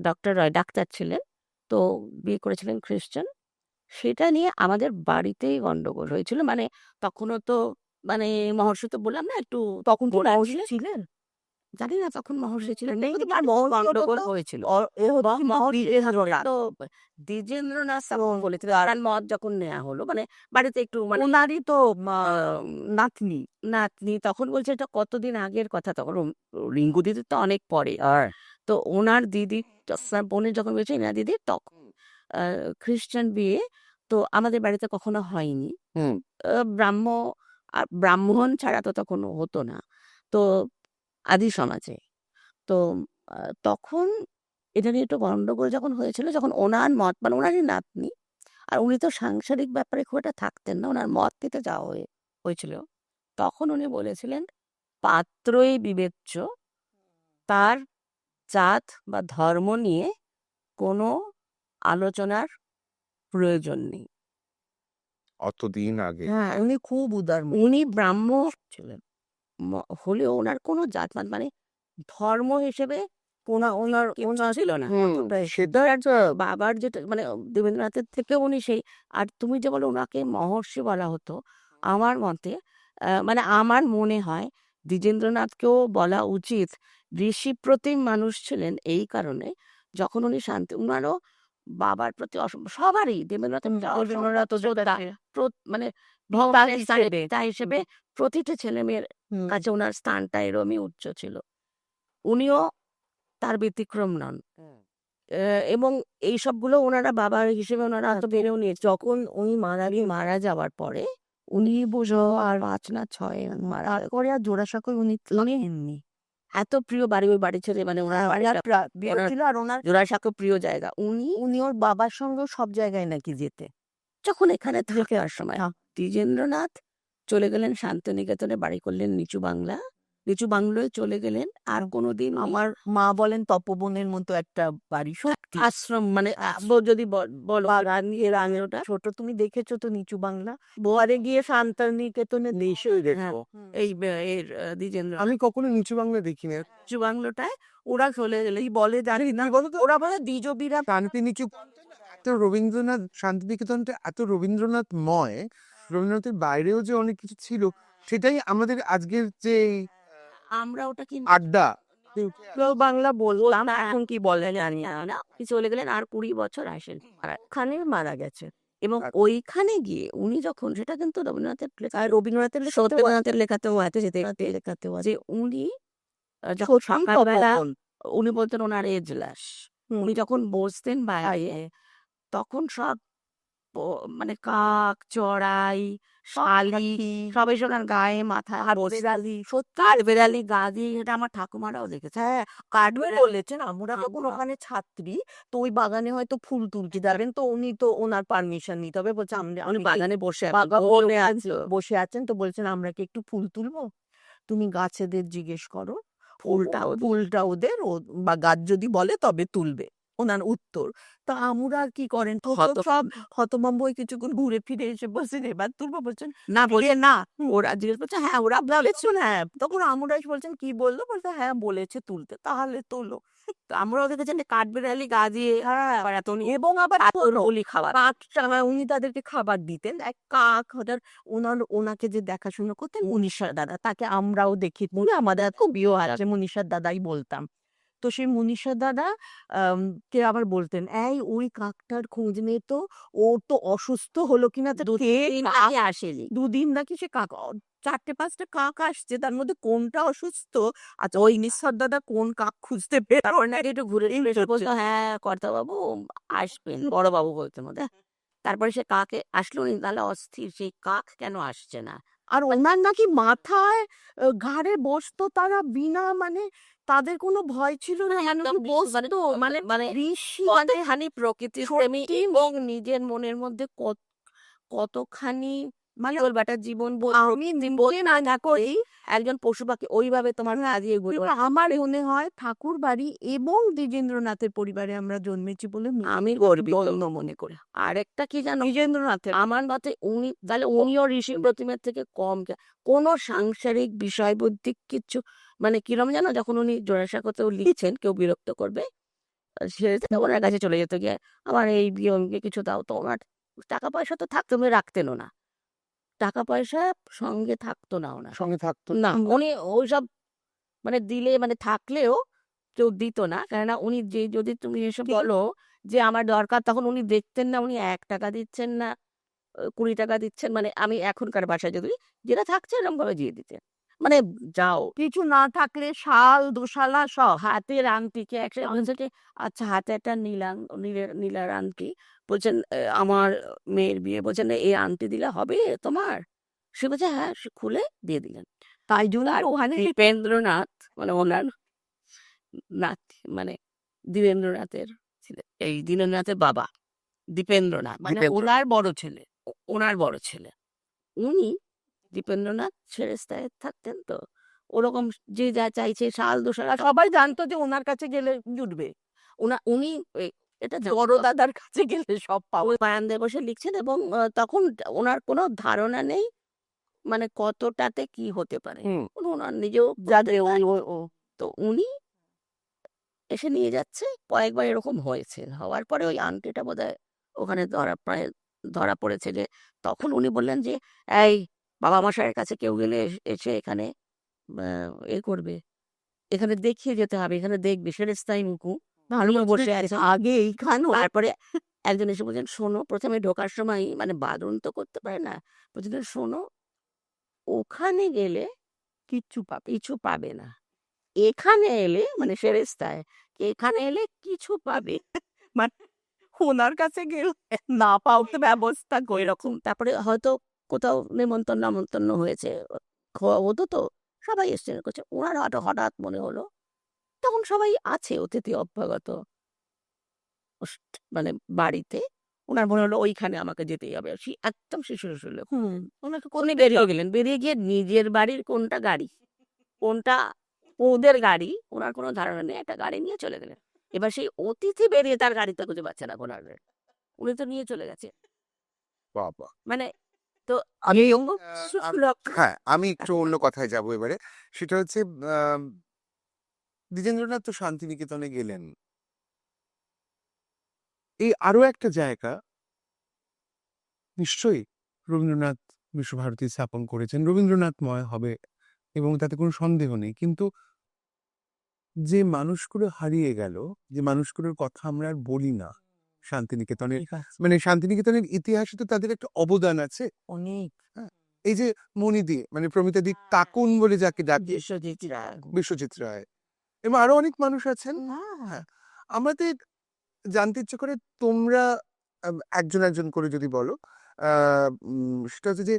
ডক্টর রয় ডাক্তার ছিলেন, তো বিয়ে করেছিলেন খ্রিস্টান। সেটা নিয়ে আমাদের বাড়িতেই গন্ডগোল হয়েছিল, মানে তখনও তো মানে মহর্ষি তো বললাম না একটু, তখন তো বলে মহর্ষি ছিলেন। ছিলেন জানি না তখন মহর্ষি ছিলেন নেই, কিন্তু আর গন্ডগোল হয়েছিল। তো দ্বিজেন্দ্রনাথ তখন বলেছিল, আর মত যখন নেওয়া হলো, মানে বাড়িতে একটু মানে ওনারই তো নাতনি নাতনি, তখন বলছে এটা কতদিন আগের কথা, তখন রিঙ্কু দিদি তো অনেক পরে। তো ওনার দিদি, বোনের যখন বলছে এনা দিদি, তখন খ্রিস্টান বিয়ে, তো আমাদের বাড়িতে কখনো হয়নি। হুম। ব্রাহ্মণ ছাড়া তো তখন হতো না, তো আদি সমাজে। তো তখন এটা নিয়ে একটু গন্ডগোল যখন হয়েছিল, যখন ওনার মত, মানে ওনারই নাতনি, আর উনি তো সাংসারিক ব্যাপারে খুব একটা থাকতেন না, ওনার মত নিতে যাওয়া হয়েছিল, তখন উনি বলেছিলেন পাত্রই বিবেচ্য, তার জাত বা ধর্ম নিয়ে কোনো আলোচনার প্রয়োজন নেই। অতদিন আগে হ্যাঁ উনি খুব উদার উনি ব্রাহ্মণ ছিলেন, হলেও ওনার কোনো জাত মানে ধর্ম হিসেবে ওনার ছিল না। সেটা একটা বাবার যেটা মানে দেবেন্দ্রনাথের থেকে উনি সেই, আর তুমি যে বলো ওনাকে মহর্ষি বলা হতো, আমার মতে মানে আমার মনে হয় দ্বিজেন্দ্রনাথকেও বলা উচিত ঋষি প্রতিম মানুষ ছিলেন, এই কারণে যখন উনি শান্তি, উনারও বাবার প্রতি সবারই দেবেন্দ্রনাথ মানে পিতা হিসেবে প্রতিটা ছেলে মেয়ের কাছে ওনার স্থানটা এরমই উচ্চ ছিল, উনিও তার ব্যতিক্রম নন। এবং এই সবগুলো ওনারা বাবা হিসেবে ওনারা তো বেড়েও নিয়ে, যখন উনি মারা যাওয়ার পরে উনি বুঝো আর 5 না 6 মারা তারপরে আর জোড়াসাঁকোয় উনি এমনি এত প্রিয় বাড়ি, ওই বাড়ি ছেড়ে, মানে ওনার বিয়ে ছিল, আর ওনার জোড়াসাঁকো প্রিয় জায়গা। উনি ওর বাবার সঙ্গেও সব জায়গায় নাকি যেতে, যখন এখানে থেকে আর সময় দ্বিজেন্দ্রনাথ চলে গেলেন শান্তিনিকেতনে, বাড়ি করলেন নিচু বাংলা, নিচু বাংলোয় চলে গেলেন। আর কোনোদিন আমার মা বলেন তপবনের মতো একটা বাড়ি, সত্যি আশ্রম মানে যদি বলো রানী ওটা ছোট। তুমি দেখেছো তো নিচু বাংলা? বোয়ারে গিয়ে শান্তিনিকেতনে নিশ্চয়ই হ্যাঁ, দেখবো। এই এর দ্বিজেন্দ্র আমি কখনো নিচু বাংলা দেখি না। নিচু বাংলোটায় ওরা চলে গেলে কি বলে জানি না, ওরা বলে দ্বিজবীরা শান্তিনিকেতন এত রবীন্দ্রনাথ, শান্তিনিকেতনটা এত রবীন্দ্রনাথময়, রবীন্দ্রনাথের বাইরেও যে অনেক কিছু ছিল, সেটাই আমাদের আজকের যে আমরা ওটা কিন্তু আড্ডা। বাংলা বললাম, না, এখন কি বলে জানি না। চলে গেলেন আর 20 বছর আসেন। ওখানে মারা গেছে। এবং ওইখানে গিয়ে উনি যখন, সেটা কিন্তু রবীন্দ্রনাথের আর রবীন্দ্রনাথের সত্যেন্দ্রনাথের লেখাতেও আছে, যেতে লেখাতেও আছে যে উনি যখন সকালবেলা উনি বলতেন ওনার এজলাস, উনি যখন বসতেন বাইরে তখন সব মানে কাক, চড়াই, শালি সবাই ওনার গায়ে মাথায় কাঠবেড়ালি, সত্যি কাঠবেড়ালি গা দিয়ে, এটা আমার ঠাকুমারাও দেখেছে। হ্যাঁ, কাঠবেড়ালি বলেছেন। আমরা যখন ওখানে ছাত্রী, তো ওই বাগানে হয়তো ফুল তুলতে যাবেন, তো উনি তো ওনার পারমিশন নিতে হবে, বলছে উনি আমি বাগানে বসে বাগানে বসে আছেন, তো বলছেন আমরা কি একটু ফুল তুলবো? তুমি গাছেদের জিজ্ঞেস করো, ফুলটা ওদের, বা গাছ যদি বলে তবে তুলবে, ওনার উত্তর। তা আমরা আর কি করেন, তো সব হতভম্ব হয়ে কিছুক্ষণ ঘুরে ফিরে এসে বলছেন এবার তুলবো, বলছেন না বলে না, ওরা জিজ্ঞেস করছে, হ্যাঁ ওরা বলেছেন হ্যাঁ। তখন আমরা এসে বলছেন কি বললো, বলছে হ্যাঁ বলেছে তুলতে, তাহলে তোলো। তো আমরাও দেখেছেন যে কাঠবেড়ালি গা দিয়ে হ্যাঁ, আবার এত এবং আবার বলি খাবার উনি তাদেরকে খাবার দিতেন, এক কাক ওদের, ওনাকে যে দেখাশোনা করতেন মনীষা দাদা, তাকে আমরাও দেখি, আমাদের খুব প্রিয় আছে, মনীষার দাদাই বলতাম। তো সেই মনীষা দাদা কে আবার বলতেন, এই ওই কাকটার খোঁজ নে তো, ও তো অসুস্থ হলো কিনা, তো কে কাক আসেনি। দুদিন নাকি সে কাক 4-5টা কাক আসছে, তার মধ্যে কোনটা অসুস্থ, আচ্ছা ওই নিঃস্বর দাদা কোন কাক খুঁজতে বেরোয় না, একটু ঘুরে বলতো, হ্যাঁ কর্তাবাবু আসবেন, বড়বাবু বলতেন ওদের। তারপরে সে কাকে আসলো নি, তাহলে অস্থির, সেই কাক কেন আসছে না। আর ওনার নাকি মাথায় ঘাড়ে বসতো তারা বিনা, মানে তাদের কোনো ভয় ছিল না, একদম বসতো মানে মানে ঋষি, কতখানি প্রকৃতির প্রেমী এবং নিজের মনের মধ্যে কতখানি মানে ওর বেটার জীবন আমি নিজে না করেই একজন পশু পাখি ওইভাবে তোমার কাজিয়ে ঘুরে বেড়ায়। আমার মনে হয় ঠাকুর বাড়ি এবং দ্বিজেন্দ্রনাথের পরিবারে আমরা জন্মেছি বলে আমি গর্বিত মনে করি। আরেকটা কি জানো, দ্বিজেন্দ্রনাথের আমার মতে উনি তাহলে উনিও ঋষি প্রতিমার থেকে কম কোনো সাংসারিক বিষয়বুদ্ধিক কিছু, মানে কিরম জানো, যখন উনি জোড়াসাঁকোতেও লিখছেন কেউ বিরক্ত করবে, সে ওনার কাছে চলে যেত গিয়ে, আমার এই বিয়ে কিছু দাও, তো ওনার টাকা পয়সা তো থাকতো, উনি রাখতেনও না, টাকা পয়সা সঙ্গে থাকতো না ওনার, সঙ্গে থাকতো না উনি ওইসব মানে দিলে মানে থাকলেও কেউ দিত না, কেননা উনি যে যদি তুমি এসব বলো যে আমার দরকার, তখন উনি দেখতেন না উনি 1 টাকা দিচ্ছেন না 20 টাকা দিচ্ছেন, মানে আমি এখনকার বাসায় যদি যেটা থাকছে এরকম ভাবে দিয়ে দিতেন, মানে যাও কিছু না থাকলে শাল দোশালা সব হাতের আংটিকে একটা আচ্ছা হাতে একটা নীলার আংটি, বলছেন আমার মেয়ের বিয়ে, বলছেন এই আংটি দিলে হবে তোমার, সে বলছে হ্যাঁ, সে খুলে দিয়ে দিলেন। তাই জন্য আর ওখানে দীপেন্দ্রনাথ মানে ওনার নাথ, মানে দীনেন্দ্রনাথের ছিলেন, এই দীনেন্দ্রনাথের বাবা দীপেন্দ্রনাথ, মানে ওনার বড় ছেলে, ওনার বড় ছেলে উনি দীপেন্দ্রনাথ সেরেস্তায় থাকতেন, তো ওরকম যে যা চাইছে শাল দোষারা সব সবাই জানতো যে ওনার কাছে গেলে জুটবে, উনি এটা বড় দাদার কাছে গেলে সব পাবো। ওই বারান্দায় বসে লিখছেন, এবং তখন ওনার কোনো ধারণা নেই মানে কতটাতে কি হতে পারে, ওনার নিজেও যাদের তো উনি এসে নিয়ে যাচ্ছে, কয়েকবার এরকম হয়েছে, হওয়ার পরে ওই আংটিটা বোধহয় ওখানে ধরা পড়েছে, যে তখন উনি বললেন যে এই বাবা মশাইয়ের কাছে কেউ গেলে এসে এখানে এ করবে, এখানে দেখিয়ে যেতে হবে, এখানে দেখবে সেরেস্তাই মুকু ভালো বসে আছে আগে এইখানে তারপরে একজন এসে বলছেন, শোনো, প্রথমে ঢোকার সময় মানে বারণ তো করতে পারে না, বলছেন শোনো, ওখানে গেলে কিছু পাবে না, এখানে এলে মানে সেরেস্তায়, এখানে এলে কিছু পাবে, মানে ওনার কাছে গেলে না পাওয়ার ব্যবস্থা ওই রকম। তারপরে হয়তো কোথাও আমন্ত্রণ হয়েছে, খাওয়া হতো, তো সবাই এসছেন করছে, ওনার হঠাৎ মনে হলো, তখন সবাই আছে অতিথি অভ্যাগত মানে বাড়িতে, ওনার মনে হলো ওইখানে আমাকে যেতেই হবে, একদম শিশু লোক, ওনাকে উনি বেরিয়ে গেলেন, বেরিয়ে গিয়ে নিজের বাড়ির কোনটা গাড়ি কোনটা ওদের গাড়ি ওনার কোনো ধারণা নেই, একটা গাড়ি নিয়ে চলে গেলেন। এবার সেই অতিথি বেরিয়ে তার গাড়িতে খুঁজে পাচ্ছে না কোনার, উনি তো নিয়ে চলে গেছে। বাবা। মানে তো আমি এই হ্যাঁ, আমি একটু অন্য কথায় যাবো এবারে। সেটা হচ্ছে দ্বিজেন্দ্রনাথ তো শান্তিনিকেতনে গেলেন। এই আরো একটা জায়গা নিশ্চয়ই রবীন্দ্রনাথ বিশ্বভারতী স্থাপন করেছেন, রবীন্দ্রনাথময় হবে এবং তাতে কোনো সন্দেহ নেই। কিন্তু যে মানুষগুলো হারিয়ে গেল, যে মানুষগুলোর কথা আমরা আর বলি না শান্তিনিকেতনের, মানে শান্তিনিকেতনের ইতিহাসে তো তাদের একটা অবদান আছে অনেক। হ্যাঁ, এই যে মণিদি মানে প্রমিতাদি কাকুন বলে যাকে ডাকে, বিশ্বজিৎ রায়। বিশ্বজিৎ রায় এবং আরো অনেক মানুষ আছেন। হ্যাঁ, আমাদের জানতে ইচ্ছে করে তোমরা একজন একজন করে যদি বলো, সেটা হচ্ছে যে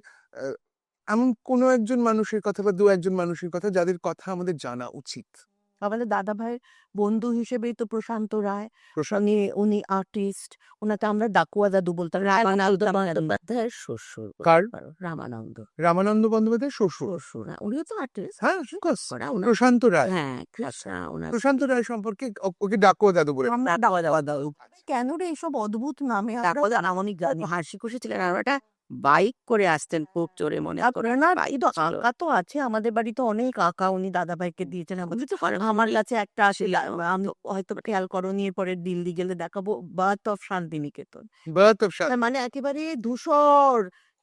এমন কোনো একজন মানুষের কথা বা দু একজন মানুষের কথা যাদের কথা আমাদের জানা উচিত। আমাদের দাদা ভাইয়ের বন্ধু হিসেবেই তো প্রশান্ত রায়। প্রশান্ত উনি আর্টিস্ট, ওনাকে আমরা ডাকুয়া দাদু বলতাম। রামানন্দ বন্দ্যোপাধ্যায়ের শ্বশুর বলতে কার? পারো, রামানন্দ রামানন্দ বন্দ্যোপাধ্যায়ের শ্বশুর। শ্বশুর, হ্যাঁ, উনিও তো আর্টিস্ট। হ্যাঁ, of course, প্রশান্ত রায়। হ্যাঁ, কৃষ্ণা ওনার প্রশান্ত রায় সম্পর্কে ওকে ডাকুয়া দাদু বলে। আমরা ডাকুয়া দাদু। কেন রে এসব অদ্ভুত নামে আমরা ডাকুয়া দাদু অনেক হাসি খুশি ছিলেন। আর ওটা বাইক করে আসতেন খুব জোরে, মনে করে না বাইক ছিল। কাকা তো আছে আমাদের বাড়িতে অনেক কাকা, উনি দাদা ভাইকে দিয়েছেন। আমার কাছে একটা আসলে আমি হয়তো খেয়াল করনি, এরপরে দিল্লি গেলে দেখাবো, birth of Santiniketan. Birth of মানে একেবারে ধূসর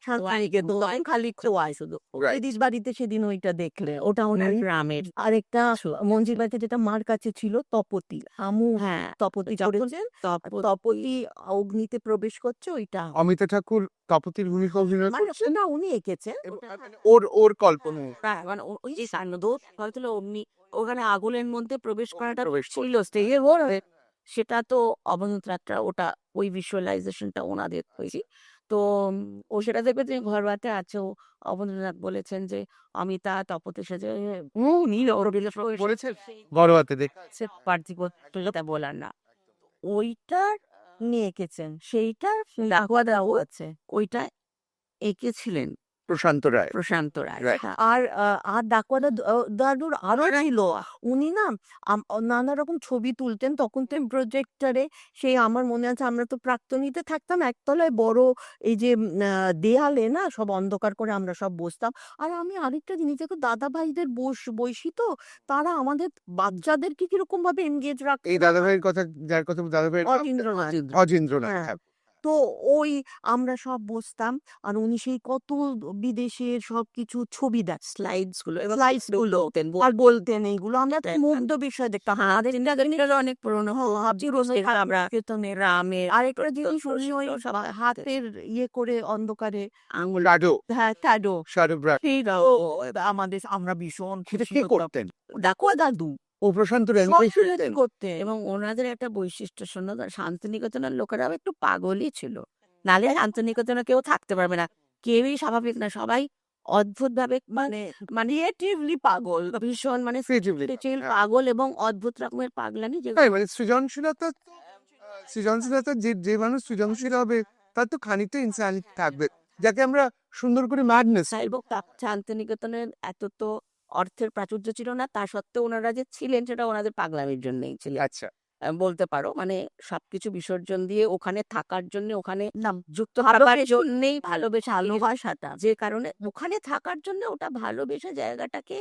শান্তিনিকেতন, শান্তিনিকেতন। খালি খোয়ায় শুধু। Right. দিদিস বাড়িতে সেদিন ওইটা দেখলে, ওটা ওনার গ্রামের। আরেকটা মঞ্জিল বাড়িতে যেটা মার কাছে ছিল তপতি, আমু হ্যাঁ, তপতি করেছেন। তপতি অগ্নিতে প্রবেশ করছে, ওইটা অমিতা ঠাকুর তপতির ভূমিকা অভিনয় মানে করেছেন না উনি এঁকেছেন। এবং ওর কল্পনা। হ্যাঁ, মানে ওই যে সান্নদোষ হয়তো অমনি ওখানে আগুনের মধ্যে প্রবেশ করাটা প্রবেশ ছিল স্টেজে ওর, সেটা তো অবনীন্দ্র রাত্রা, ওটা ওই ভিজুয়ালাইজেশনটা ওনাদের হয়েছে। তো ও সেটা দেখবে যে ঘর বাতে আছে, অবনীন্দ্রনাথ বলেছেন যে অমিতা তপতের সাথে নীল বলেছেন বড়োয়াতে দেখ সে পার্থিবতা বলার না, ওইটার নিয়ে এঁকেছেন, সেইটার ডাকুয়া দাও আছে, ওইটা এঁকেছিলেন প্রশান্ত রায়। প্রশান্ত রায়। Right. হ্যাঁ। আর ডাকুয়া দাদুর আরো ছিল, উনি না নানা রকম ছবি তুলতেন তখন তো প্রজেক্টরে। সেই আমার মনে আছে, আমরা তো প্রাক্তনীতে থাকতাম একতলায়, বড় এই যে দেয়ালে না সব অন্ধকার করে আমরা সব বসতাম। আর আমি আরেকটা জিনিস দেখো, দাদা ভাইদের বয়সী তো, তারা আমাদের বাচ্চাদেরকে কিরকম ভাবে এনগেজ রাখতো। এই দাদা ভাইয়ের কথা, যার কথা দাদা ভাইয়ের অতীন্দ্রনাথ। অজেন্দ্রনাথ। হ্যাঁ। হ্যাঁ। তো ওই আমরা সব বসতাম, আর উনি সেই কত বিদেশের সবকিছু ছবি দেখ, স্লাইডস গুলো এবং স্লাইডস গুলো আর বলতেন, এইগুলো আমরা তো মুগ্ধ বিষয় দেখতাম। আমাদের চিন্তাধারা অনেক পুরনো। ভাবছি আমরা কীর্তনের রামের আরেকটা জিনিস শুনি, ওই হাতের ইয়ে করে অন্ধকারে, আঙুল শাডো, হ্যাঁ ট্যাডো, শাডো ব্রাশ। সেইটাও আমাদের, আমরা ভীষণ সেটা খুশি কে হতাম। করতেন? ডাকুয়া দাদু ও প্রশান্ত রায় করতেন। এবং ওনাদের একটা বৈশিষ্ট্য শোনো, শান্তিনিকেতনের লোকেরাও একটু পাগলই ছিল, নালে শান্তিনিকেতনে কেউ থাকতে পারবে না, কেউই স্বাভাবিক না, সবাই অদ্ভুত ভাবে মানে ক্রিয়েটিভলি পাগল, ভীষণ মানে Creatively, পাগল এবং অদ্ভুত রকমের পাগলানি, যে হ্যাঁ, মানে সৃজনশীলতা, সৃজনশীলতা যে মানুষ সৃজনশীল হবে তার তো খানিকটা ইনসানিটি থাকবে, যাকে আমরা সুন্দর করে ম্যাডনেস। এবং শান্তিনিকেতনের এত তো অর্থের প্রাচুর্য ছিল না, তা সত্ত্বেও ওনারা যে ছিলেন সেটা ওনাদের পাগলামির জন্যই ছিল। আচ্ছা, বলতে পারো মানে সবকিছু বিসর্জন দিয়ে ওখানে থাকার জন্য, ওখানে নাম যুক্ত হবার জন্যই ভালোবাসাটা। যে কারণে ওখানে থাকার জন্য, ওটা ভালোবেসে জায়গাটাকে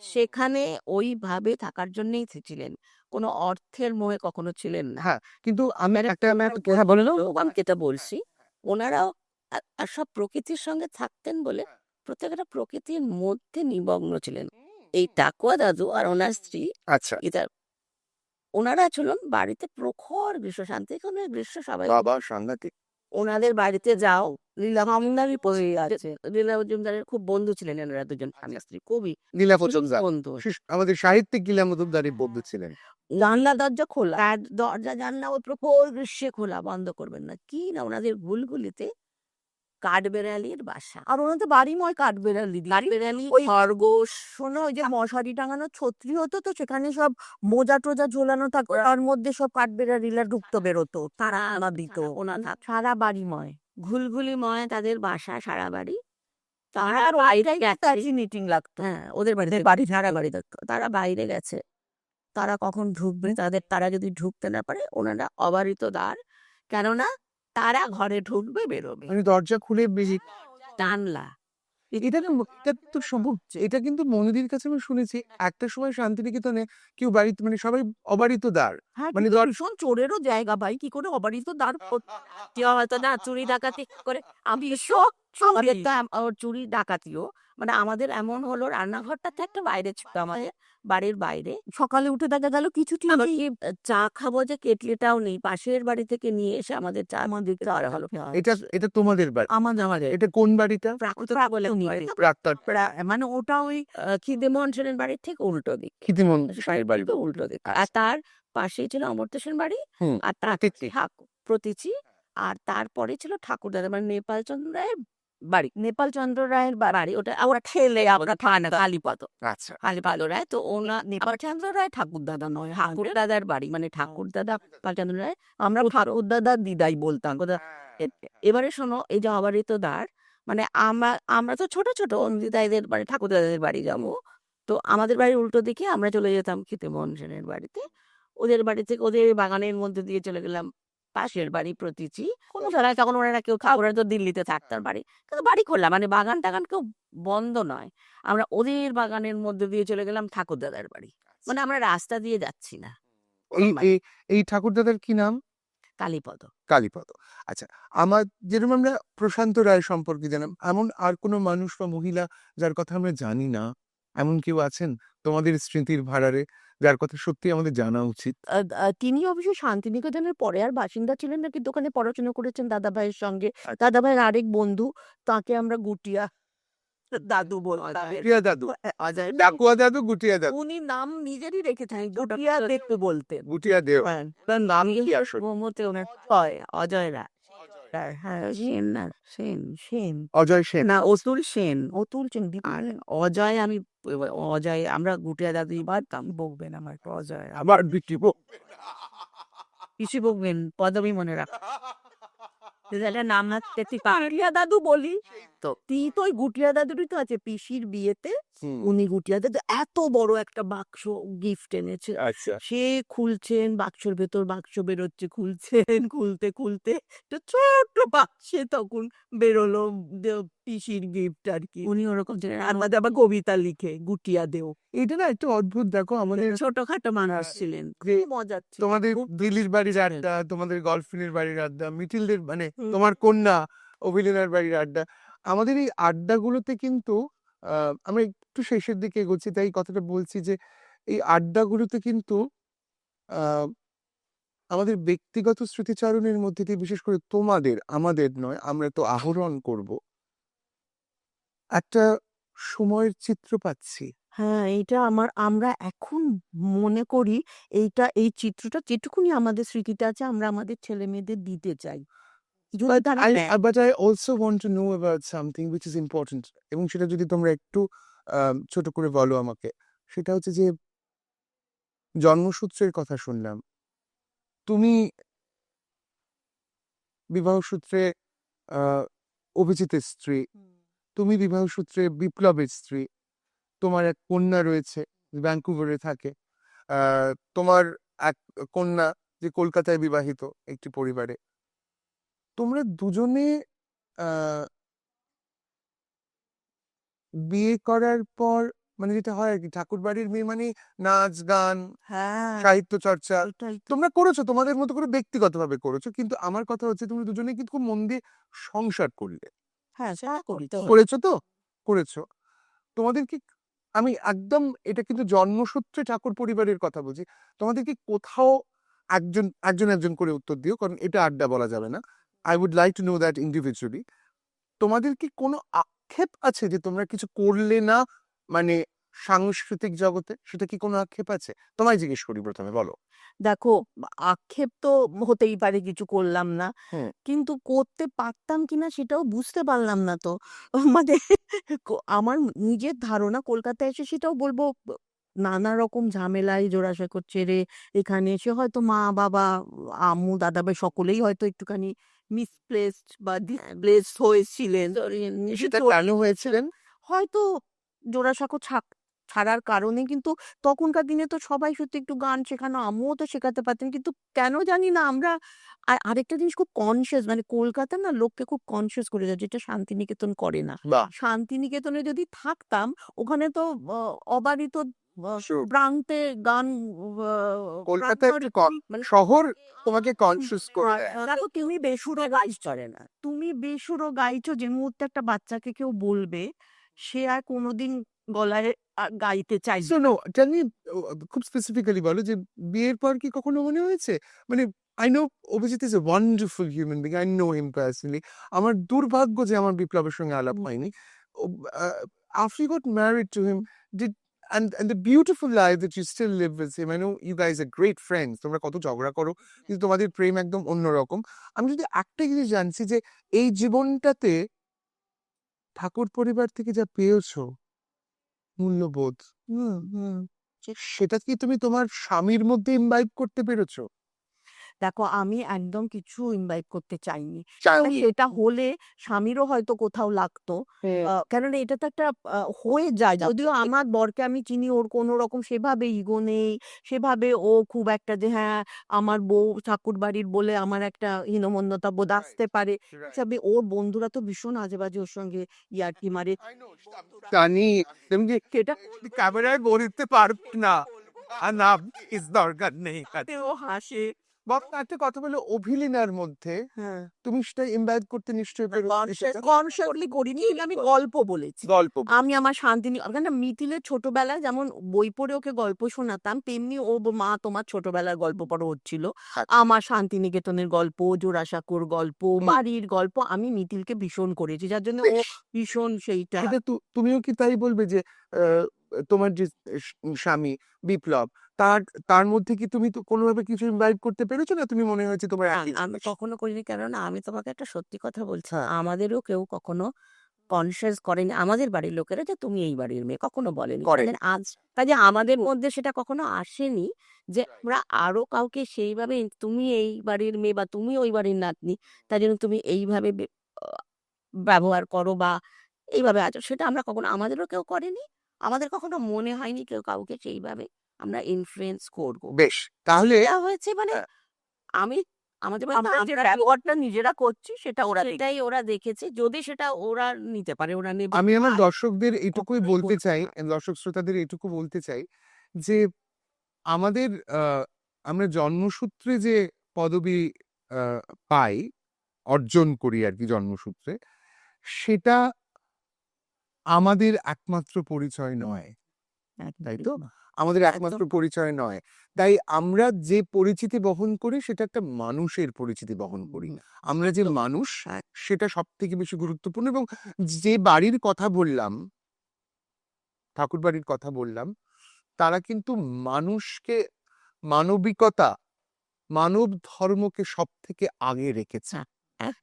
সেখানে ওইভাবে থাকার জন্যই ছিলেন, কোনো অর্থের মোহে কখনো ছিলেন না। হ্যাঁ, কিন্তু আমি একটা কথা বলে আমি যেটা বলছি, ওনারাও আর সব প্রকৃতির সঙ্গে থাকতেন বলে প্রত্যেকটা প্রকৃতির মধ্যে নিমগ্ন ছিলেন। এই টাকুয়া দাদু আর ওনার স্ত্রী আচ্ছা এটা, ওনারা ছিলেন বাড়িতে প্রখর গ্রীষ্ম, শান্তিনিকেতনের গ্রীষ্ম সবাই বাবা সাংঘাতিক। ওনাদের বাড়িতে যাও, লীলা মজুমদারই আছে, লীলা মজুমদারের খুব বন্ধু ছিলেন এনারা দুজন স্বামী স্ত্রী, খুবই লীলা মজুমদার বন্ধু। আমাদের সাহিত্যিক লীলা মজুমদারের বন্ধু ছিলেন। জানলা দরজা খোলা, আর দরজা জানলা ওই প্রখর গ্রীষ্মে খোলা, বন্ধ করবেন না। কি না ওনাদের গুলগুলিতে কাঠবেড়ালির বাসা, আর ওনাদের বাড়িময় কাঠবেড়ালি, কাঠবেড়ালি, ওই খরগোশ, শোনো, ওই যে মশারি টাঙানো ছত্রি হতো তো, সেখানে সব মোজা টোজা ঝোলানো থাকতো, তার মধ্যে সব কাঠবেড়ালিরা ঢুকতো বেরোতো, তারা আনা দিত, ওনার সারা বাড়িময়। ঘুলঘুলিময় তাদের বাসা, সারা বাড়ি। তারা বাইরে গেছে। মিটিং লাগতো। হ্যাঁ, ওদের বাড়িতে বাড়ি ভাড়া বাড়ি থাকতো। তারা বাইরে গেছে। তারা কখন ঢুকবে তারা যদি ঢুকতে না পারে ওনারা অবারিত দ্বার, কেননা তারা ঘরে ঢুকবে বেরোবে মানে দরজা খুলে বেশি জানলা। এটা না, এটা তো সম্ভব। এটা কিন্তু মনিদির কাছে আমি শুনেছি একটা সময় শান্তিনিকেতনে কেউ বাড়িতে মানে সবাই অবারিত দ্বার, হ্যাঁ, মানে কিন্তু ভীষণ চোরেরও জায়গা ভাই, কি করে অবারিত দ্বার কেউ হয়তো না চুরি ডাকাতি করে আমি শখ আমাদের তো চুরি ডাকাতিও মানে আমাদের এমন হলো রান্নাঘরটাতে একটা বাইরে ছিল আমাদের বাড়ির বাইরে। সকালে উঠে দেখা গেল কিছুটি আমি নেই। কি চা খাবো যে কেটলিটাও নেই, পাশের বাড়ি থেকে নিয়ে এসে আমাদের চা আমাদের দেওয়া হলো। এটা তোমাদের বাড়ি? আমাদের এটা কোন বাড়িটা? প্রাকৃতিক বলে হয়। প্রাক্তন মানে ওটা ওই খিদেমোহন সেনের বাড়ির ঠিক উল্টো দিক, খিতিমন বাড়ির বাড়ি উল্টো দিক। আর তার পাশেই ছিল অমর্ত্য সেন বাড়ি, হুম, আর তার প্রতীচি। প্রতীচি, আর তারপরে ছিল ঠাকুরদাদা মানে নেপাল চন্দ্র রায়ের বাড়ি। নেপাল চন্দ্র রায়ের বাড়ি ওটা ওরা ঠেলে আমরা খায় না কালীপদ আচ্ছা, কালীপদ রায়। তো ওনা নেপাল চন্দ্র রায় ঠাকুর দাদা নয়, ঠাকুর দাদার বাড়ি মানে ঠাকুর দাদা চন্দ্র রায়। আমরা ঠাকুর দাদা দিদাই বলতাম। এবারে শোনো, এই যে অবারিত দ্বার মানে আমরা তো ছোট ছোট দিদাইদের বাড়ি ঠাকুর দাদাদের বাড়ি যাবো, তো আমাদের বাড়ির উল্টো দিকে আমরা চলে যেতাম খিদেমোহন সেনের বাড়িতে। ওদের বাড়ি থেকে ওদের বাগানের মধ্যে দিয়ে চলে গেলাম পাশের বাড়ি প্রতীচি। কোনো জায়গায় তখন ওনারা কেউ ওরা তো দিল্লিতে থাকতার বাড়ি, কিন্তু বাড়ি খোলা মানে বাগান টাগান কেউ বন্ধ নয়। আমরা ওদের বাগানের মধ্যে দিয়ে চলে গেলাম ঠাকুর দাদার বাড়ি, মানে আমরা রাস্তা দিয়ে যাচ্ছি না। এই ঠাকুর দাদার কি নাম? কালীপদ। কালীপদ। আচ্ছা, আমার যেরকম আমরা প্রশান্ত রায় সম্পর্কে জানাম, এমন আর কোনো মানুষ বা মহিলা যার কথা আমরা জানি না, এমন কেউ আছেন তোমাদের স্মৃতির ভাড়ারে যার কথা সত্যি আমাদের জানা উচিত? তিনি অবশ্য শান্তিনিকেতনের পরে আর বাসিন্দা ছিলেন না, কিন্তু ওখানে পড়াশোনা করেছেন দাদা ভাইয়ের সঙ্গে। দাদা ভাইয়ের আরেক বন্ধু, তাকে আমরা গুটিয়া দাদু বলতাম। গুটিয়া দাদু, অজয় ডাকুয়া দাদু, গুটিয়া দাদু, উনি নাম নিজেরই রেখেছেন, গুটিয়া দেখতে বলতেন। গুটিয়া দেও। হ্যাঁ, তার নাম কি আসলে? মমতে ওনার অজয় রায়। হ্যাঁ, সেন না সেন সেন অজয় সেন। না অতুল সেন। অতুল সেন। আর অজয় আমি অজয় আমরা গুটিয়া দাদু বাড়তাম। বকবেন আমার অজয়। আবার বিক্রি কিছু বলবেন পদবী মনে রাখ নাম না গুটিয়া দাদু বলি তো, তুই তো ওই গুটিয়া দাদুরই তো আছে পিসির বিয়েতে। উনি গুটিয়া দাদু এত বড় একটা বাক্স গিফট এনেছে, আচ্ছা, সে খুলছেন, বাক্সর ভেতর বাক্স বেরোচ্ছে, খুলছেন, খুলতে খুলতে একটা ছোট্ট বাক্সে তখন বেরোলো পিসির গিফট আর কি। উনি ওরকম আমাদের আবার কবিতা লিখে গুটিয়া দেও। এটা না একটু অদ্ভুত। দেখো আমাদের ছোটখাটো মানুষ ছিলেন। যে মজার ছিল। তোমাদের দিল্লির বাড়ির আড্ডা, তোমাদের গার্লফ্রেন্ডের বাড়ির আড্ডা, মিটিলদের মানে তোমার কন্যা অভিলীনার বাড়ির আড্ডা, আমাদের এই আড্ডাগুলোতে কিন্তু আমরা একটু শেষের দিকে এগোচ্ছি তাই কথাটা বলছি যে এই আড্ডাগুলোতে কিন্তু আহ আমাদের ব্যক্তিগত স্মৃতিচারণের মধ্যে দিয়ে বিশেষ করে তোমাদের, আমাদের নয়, আমরা তো আহরণ করব একটা সময়ের চিত্র পাচ্ছি। হ্যাঁ, এইটা আমরা এখন মনে করি এই চিত্রটা যেটুকুনি আমাদের স্মৃতিতে আছে আমরা আমাদের ছেলে মেয়েদের দিতে চাই। যদি তারা নেয়। But I also want to know about something which is important, এবং সেটা যদি তোমরা একটু ছোট করে বলো আমাকে, সেটা হচ্ছে যে জন্মসূত্রের কথা শুনলাম, তুমি বিবাহ সূত্রে অভিজিতের স্ত্রী, তুমি বিবাহ সূত্রে বিপ্লবের স্ত্রী, তোমার এক কন্যা রয়েছে ভ্যাঙ্কুভারে থাকে, তোমার এক কন্যা যে কলকাতায় বিবাহিত একটি পরিবারে। তোমরা দুজনে বিয়ে করার পর মানে যেটা হয় আর কি, ঠাকুর বাড়ির মেয়ে মানে নাচ গান, হ্যাঁ, সাহিত্য চর্চা ওটাই তো। তোমরা করেছো, তোমাদের মতো করে ব্যক্তিগতভাবে করেছো, কিন্তু আমার কথা হচ্ছে তুমি দুজনে কিন্তু খুব মন দিয়ে সংসার করলে। হ্যাঁ, সেটা করতে হয়। করেছো তো? করেছো। তোমাদের কি, আমি একদম এটা কিন্তু জন্মসূত্রে ঠাকুর পরিবারের কথা বলছি, তোমাদের কি কোথাও একজন একজন একজন করে উত্তর দিও, কারণ এটা আড্ডা বলা যাবে না। I would like to know that individually. তোমাদের কি কোনো আক্ষেপ আছে যে তোমরা কিছু করলে না, মানে সাংস্কৃতিক জগতে, সেটা কি কোনো আক্ষেপ আছে? তোমায় জিজ্ঞেস করি প্রথমে, বলো। দেখো, আক্ষেপ তো হতেই পারে কিছু করলাম না, হুম। কিন্তু করতে পারতাম কিনা সেটাও বুঝতে পারলাম না তো। মানে আমার নিজের ধারণা কলকাতায় এসে সেটাও বলবো নানা রকম ঝামেলায় জোড়াসাঁকোর ছেড়ে এখানে এসে হয়তো মা বাবা আম্মু দাদাভাই সকলেই হয়তো একটুখানি মিসপ্লেসড বা ডিসপ্লেসড হয়েছিলেন, সেটা কেন হয়েছিলেন? হয়তো জোড়াসাঁকো ছাড়ার কারণে। কিন্তু তখনকার দিনে তো সবাই সত্যি একটু গান শেখানো, আম্মুও তো শেখাতে পারতেন, কিন্তু কেন জানি না আমরা। আরেকটা জিনিস খুব কনসিয়াস, মানে কলকাতা না লোককে খুব কনসিয়াস করে যায়, যেটা শান্তিনিকেতন করে না। বাহ, শান্তিনিকেতনে যদি থাকতাম, ওখানে তো অবারিত Sure. প্রান্তে গান কলকাতা প্রান্তরে একটা মানে শহর তোমাকে কনসিয়াস করে দেয়। দেখো তুমি বেসুরো গাইছো না, তুমি বেসুরো গাইছো, যে মুহূর্তে একটা বাচ্চাকে কেউ বলবে, সে আর কোনোদিন গলায় গাইতে চাইবে So no, tell me, খুব স্পেসিফিক্যালি বলো যে বিয়ের পর কি কখনো মনে হয়েছে, মানে I know Abhijit is a wonderful human being, I know him personally. আমার দুর্ভাগ্য যে আমার বিপ্লবের সঙ্গে আলাপ হয়নি। After you got married to him, did and the beautiful life that you still live with him, I know you guys are great friends, তোমরা কত ঝগড়া করো কিন্তু তোমাদের প্রেম একদম অন্যরকম। আমি যদি একটা জিনিস জানছি যে এই জীবনটাতে ঠাকুর পরিবার থেকে যা পেয়েছো মূল্যবোধ, সেটা কি তুমি তোমার স্বামীর মধ্যে ইমবাইব করতে পেরেছো? দেখো আমি একদম কিছু ইনভাইট করতে চাইনি। চাওনি? সেটা হলে স্বামীরও হয়তো কোথাও লাগতো। কেননা এটা তো একটা হয়ে যায়। যদিও আমার বরকে আমি চিনি, ওর কোনো রকম সেভাবে ইগো নেই, সেভাবে ও খুব একটা যে হ্যাঁ আমার বউ ঠাকুরবাড়ির বলে আমার একটা হীনমন্যতা বোধ আসতে পারে। হিসাবে ওর বন্ধুরা তো ভীষণ আজেবাজে ওর সঙ্গে ইয়ার্কি মারে। জানি তুমি যে সেটা ক্যামেরায় বলতে পারবে না, আর না ইস দরকার নেই। ও হাসে। বাবা একটা কথা বলে, অভিলীনার মধ্যে হ্যাঁ, তুমি সেটা ইমবাইব করতে নিশ্চয়ই পেরেছো। কনসিয়াসলি করিনি, কিন্তু আমি গল্প বলেছি। গল্প আমি আমার কেন মিতিলের ছোটবেলায় যেমন বই পড়ে ওকে গল্প শোনাতাম, তেমনি ও মা তোমার ছোটবেলার গল্প পড়া হচ্ছিল। আমার শান্তিনিকেতনের গল্প, জোড়াসাঁকোর গল্প, বাড়ির গল্প আমি মিতিলকে ভীষণ করেছি, যার জন্য ও ভীষণ সেইটা। এটা তুমিও কি তাই বলবে যে তোমার যে স্বামী বিপ্লব, তার তার মধ্যে কি তুমি তো কোনোভাবে কিছু ইমবাইব করতে পেরেছো, না তুমি মনে হয়েছে তোমার না, একই আমি জিনিস? কখনো করিনি, কেননা আমি তোমাকে একটা সত্যি কথা বলছি, হ্যাঁ। আমাদেরও কেউ কখনো কনসিয়াস করেনি, আমাদের বাড়ির লোকেরা, যে তুমি এই বাড়ির মেয়ে, কখনো বলেনি। করেনি। আজ কাজে আমাদের মধ্যে সেটা কখনো আসেনি যে আমরা আরো কাউকে সেইভাবে তুমি এই বাড়ির মেয়ে বা তুমি ওই বাড়ির নাতনি, তাই জন্য তুমি এইভাবে ব্যবহার করো বা এইভাবে আছো, সেটা আমরা কখনো, আমাদেরও কেউ করেনি। আমাদের কখনো মনে হয়নি কেউ কাউকে সেইভাবে আমরা ইনফ্লুয়েন্স করবো। বেশ, তাহলে যা হয়েছে মানে হ্যাঁ। আমি আমাদের আমরা যে ব্যবহারটা নিজেরা করছি সেটা ওরা সেটাই ওরা দেখেছে, যদি সেটা ওরা নিতে পারে ওরা নেবে। আমি আমার দর্শকদের এইটুকুই কখনোই বলতে বলবো চাই, না। দর্শক শ্রোতাদের এইটুকু বলতে চাই যে আমাদের আমরা জন্মসূত্রে যে পদবি আহ, পাই, অর্জন করি আর কি জন্মসূত্রে, সেটা আমাদের একমাত্র পরিচয় নয়, তাই তো? আমাদের একমাত্র পরিচয় নয়। তাই আমরা যে পরিচিতি বহন করি সেটা একটা মানুষের পরিচিতি বহন করি। আমরা যে মানুষ সেটা সব থেকে বেশি গুরুত্বপূর্ণ। এবং যে বাড়ির কথা বললাম, ঠাকুর বাড়ির কথা বললাম, তারা কিন্তু মানুষকে, মানবিকতা, মানব ধর্মকে সব থেকে আগে রেখেছে।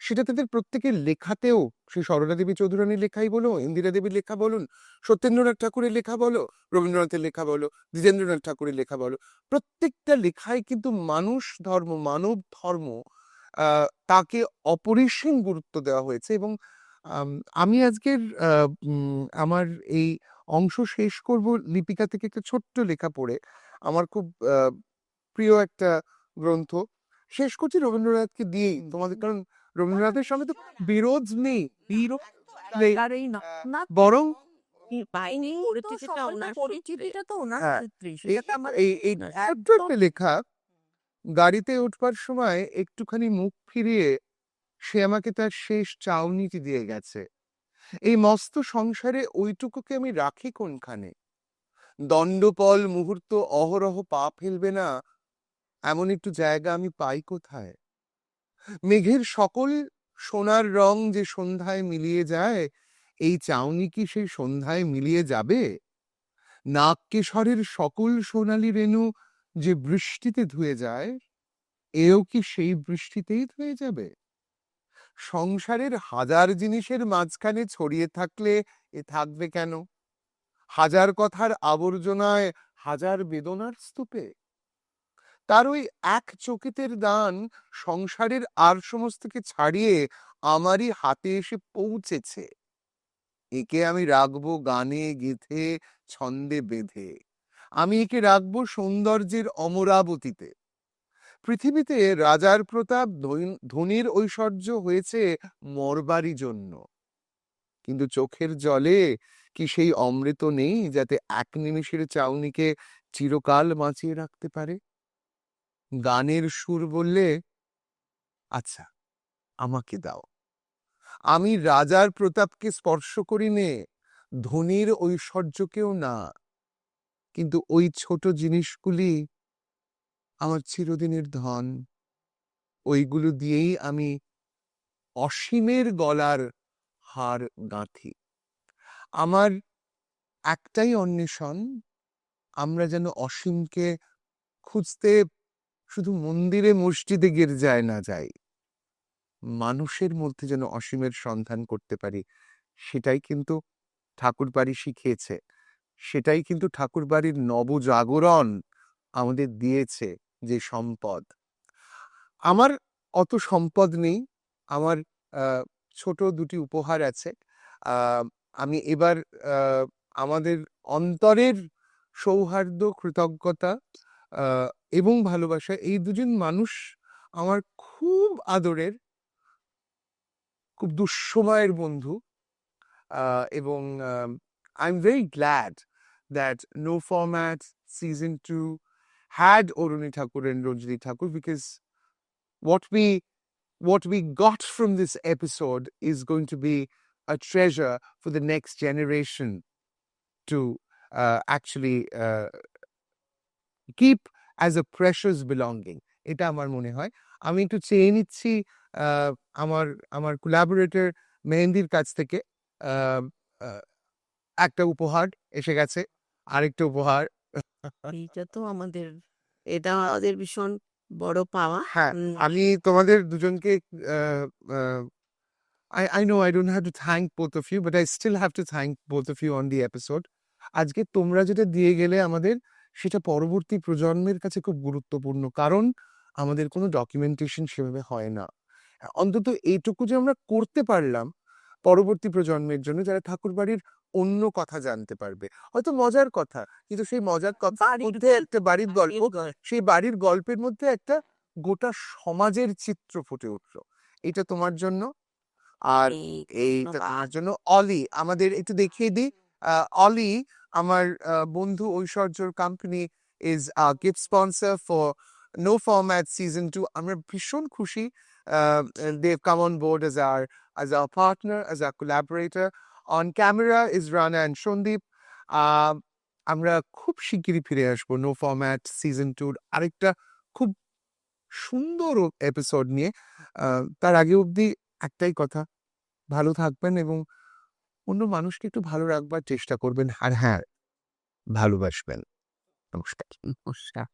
সেটা তাদের প্রত্যেকের লেখাতেও, সেই সরলা দেবী চৌধুরানীর লেখাই বলো, ইন্দিরা দেবীর লেখা বলুন, সত্যেন্দ্রনাথ ঠাকুরের লেখা বলো, রবীন্দ্রনাথের লেখা বলো, দ্বিজেন্দ্রনাথ ঠাকুরের লেখা বলো, প্রত্যেকটা লেখায় কিন্তু মানুষ ধর্ম, মানব ধর্ম, তাকে অপরিসীম গুরুত্ব দেওয়া হয়েছে। এবং আমি আজকের আমার এই অংশ শেষ করব লিপিকা থেকে একটা ছোট্ট লেখা পড়ে। আমার খুব প্রিয় একটা গ্রন্থ, শেষ করছি রবীন্দ্রনাথকে দিয়েই তোমাদের, কারণ রবীন্দ্রনাথের সঙ্গে তো বিরোধ নেই, বিরোধ নেই, বরং পাইনি পরিচিতিটা ওনার পরিচিতিটা তো ওনার হ্যাঁ, ক্ষেত্রেই, এই সেটা তো আমার এই ছোট্ট একটা লেখা, গাড়িতে উঠবার সময় একটুখানি মুখ ফিরিয়ে সে আমাকে তার শেষ চাউনিটি দিয়ে গেছে। এই মস্ত সংসারে ওইটুকুকে আমি রাখি কোনখানে? দণ্ডপল মুহূর্ত অহরহ পা ফেলবে না এমন একটু জায়গা আমি পাই কোথায়? মেঘের সকল সোনার রং যে সন্ধ্যায় মিলিয়ে যায়, এই চাউনি কি সেই সন্ধ্যায় মিলিয়ে যাবে? নাগকেশরের সকল সোনালী রেণু যে বৃষ্টিতে ধুয়ে যায়, এও কি সেই বৃষ্টিতেই ধুয়ে যাবে? সংসারের হাজার জিনিসের মাঝখানে ছড়িয়ে থাকলে এ থাকবে কেন? হাজার কথার আবর্জনায় হাজার বেদনার স্তূপে। তার ওই এক চকিতের দান সংসারের আর সমস্তকে ছাড়িয়ে আমারই হাতে এসে পৌঁছেছে। একে আমি রাখবো গানে গেথে, ছন্দে বেঁধে। আমি একে রাখবো সৌন্দর্যের অমরাবতীতে। পৃথিবীতে রাজার প্রতাপ, ধনীর ঐশ্বর্য হয়েছে মরবারই জন্য, কিন্তু চোখের জলে কি সেই অমৃত নেই যাতে এক নিমিষের চাউনিকে চিরকাল বাঁচিয়ে রাখতে পারে? গানের সুর বললে, আচ্ছা আমাকে দাও, আমি রাজার প্রতাপকে স্পর্শ করি নে, ধনীর ঐশ্বর্যকেও না, কিন্তু ওই ছোট জিনিসগুলি আমার চিরদিনের ধন। ওইগুলো দিয়েই আমি অসীমের গলার হার গাঁথি। আমার একটাই অন্বেষণ, আমরা যেন অসীমকে খুঁজতে শুধু মন্দিরে মসজিদে গির্জায় না যাই, মানুষের মধ্যে যেন অসীমের সন্ধান করতে পারি। সেটাই কিন্তু ঠাকুরবাড়ি শিখিয়েছে, সেটাই কিন্তু ঠাকুরবাড়ির নবজাগরণ আমাদের দিয়েছে যে সম্পদ। আমার অত সম্পদ নেই, আমার ছোট দুটি উপহার আছে। আমি এবার আমাদের অন্তরের সৌহার্দ্য, কৃতজ্ঞতা এবং ভালোবাসা, এই দুজন মানুষ আমার খুব আদরের, খুব দুঃসময়ের বন্ধু, এবং I'm very glad that No Format Season 2 had Oruni Thakur and Ranjini Thakur, because what we got from this episode is going to be a treasure for the next generation to actually keep as a precious belonging. এটা আমার মনে হয়। আমি একটু চেয়ে নিচ্ছি আমার আমার কোলাবোরেটর মেহেন্দির কাছ থেকে। একটা উপহার এসে গেছে, আরেকটা উপহার। এইটা তো আমাদের, এটা আমাদের ভীষণ বড় পাওয়া। হ্যাঁ, আমি তোমাদের দুজনকে I know I don't have to thank both of you, but I still have to thank both of you on the episode. আজকে তোমরা যেটা দিয়ে গেলে আমাদের, সেটা পরবর্তী প্রজন্মের কাছে খুব গুরুত্বপূর্ণ, কারণ আমাদের কোনো ডকুমেন্টেশন সেভাবে হয় না। অন্তত এইটুকু যে আমরা করতে পারলাম পরবর্তী প্রজন্মের জন্য, যারা ঠাকুরবাড়ির অন্য কথা জানতে পারবে, হয়তো মজার কথা, কিন্তু সেই মজার কথার মধ্যে একটা বাড়ির গল্প, সেই বাড়ির গল্পের মধ্যে একটা গোটা সমাজের চিত্র ফুটে উঠলো। এটা তোমার জন্য। আর এইটা তার জন্য অলি, আমাদের একটু দেখিয়ে দিই। অলি আমার বন্ধু ঐশ্বর্যর company is gift sponsor for No Format Season 2. আমরা ভীষণ খুশি। They've come on board as our partner, as our collaborator. On camera is Rana and Shondeep. আমরা খুব শিগগিরই ফিরে আসবো No Format Season 2 আরেকটা খুব সুন্দর এপিসোড নিয়ে। তার আগে অবধি একটাই কথা, ভালো থাকবেন এবং অন্য মানুষকে একটু ভালো রাখবার চেষ্টা করবেন, আর হ্যাঁ, ভালোবাসবেন। নমস্কার। নমস্কার।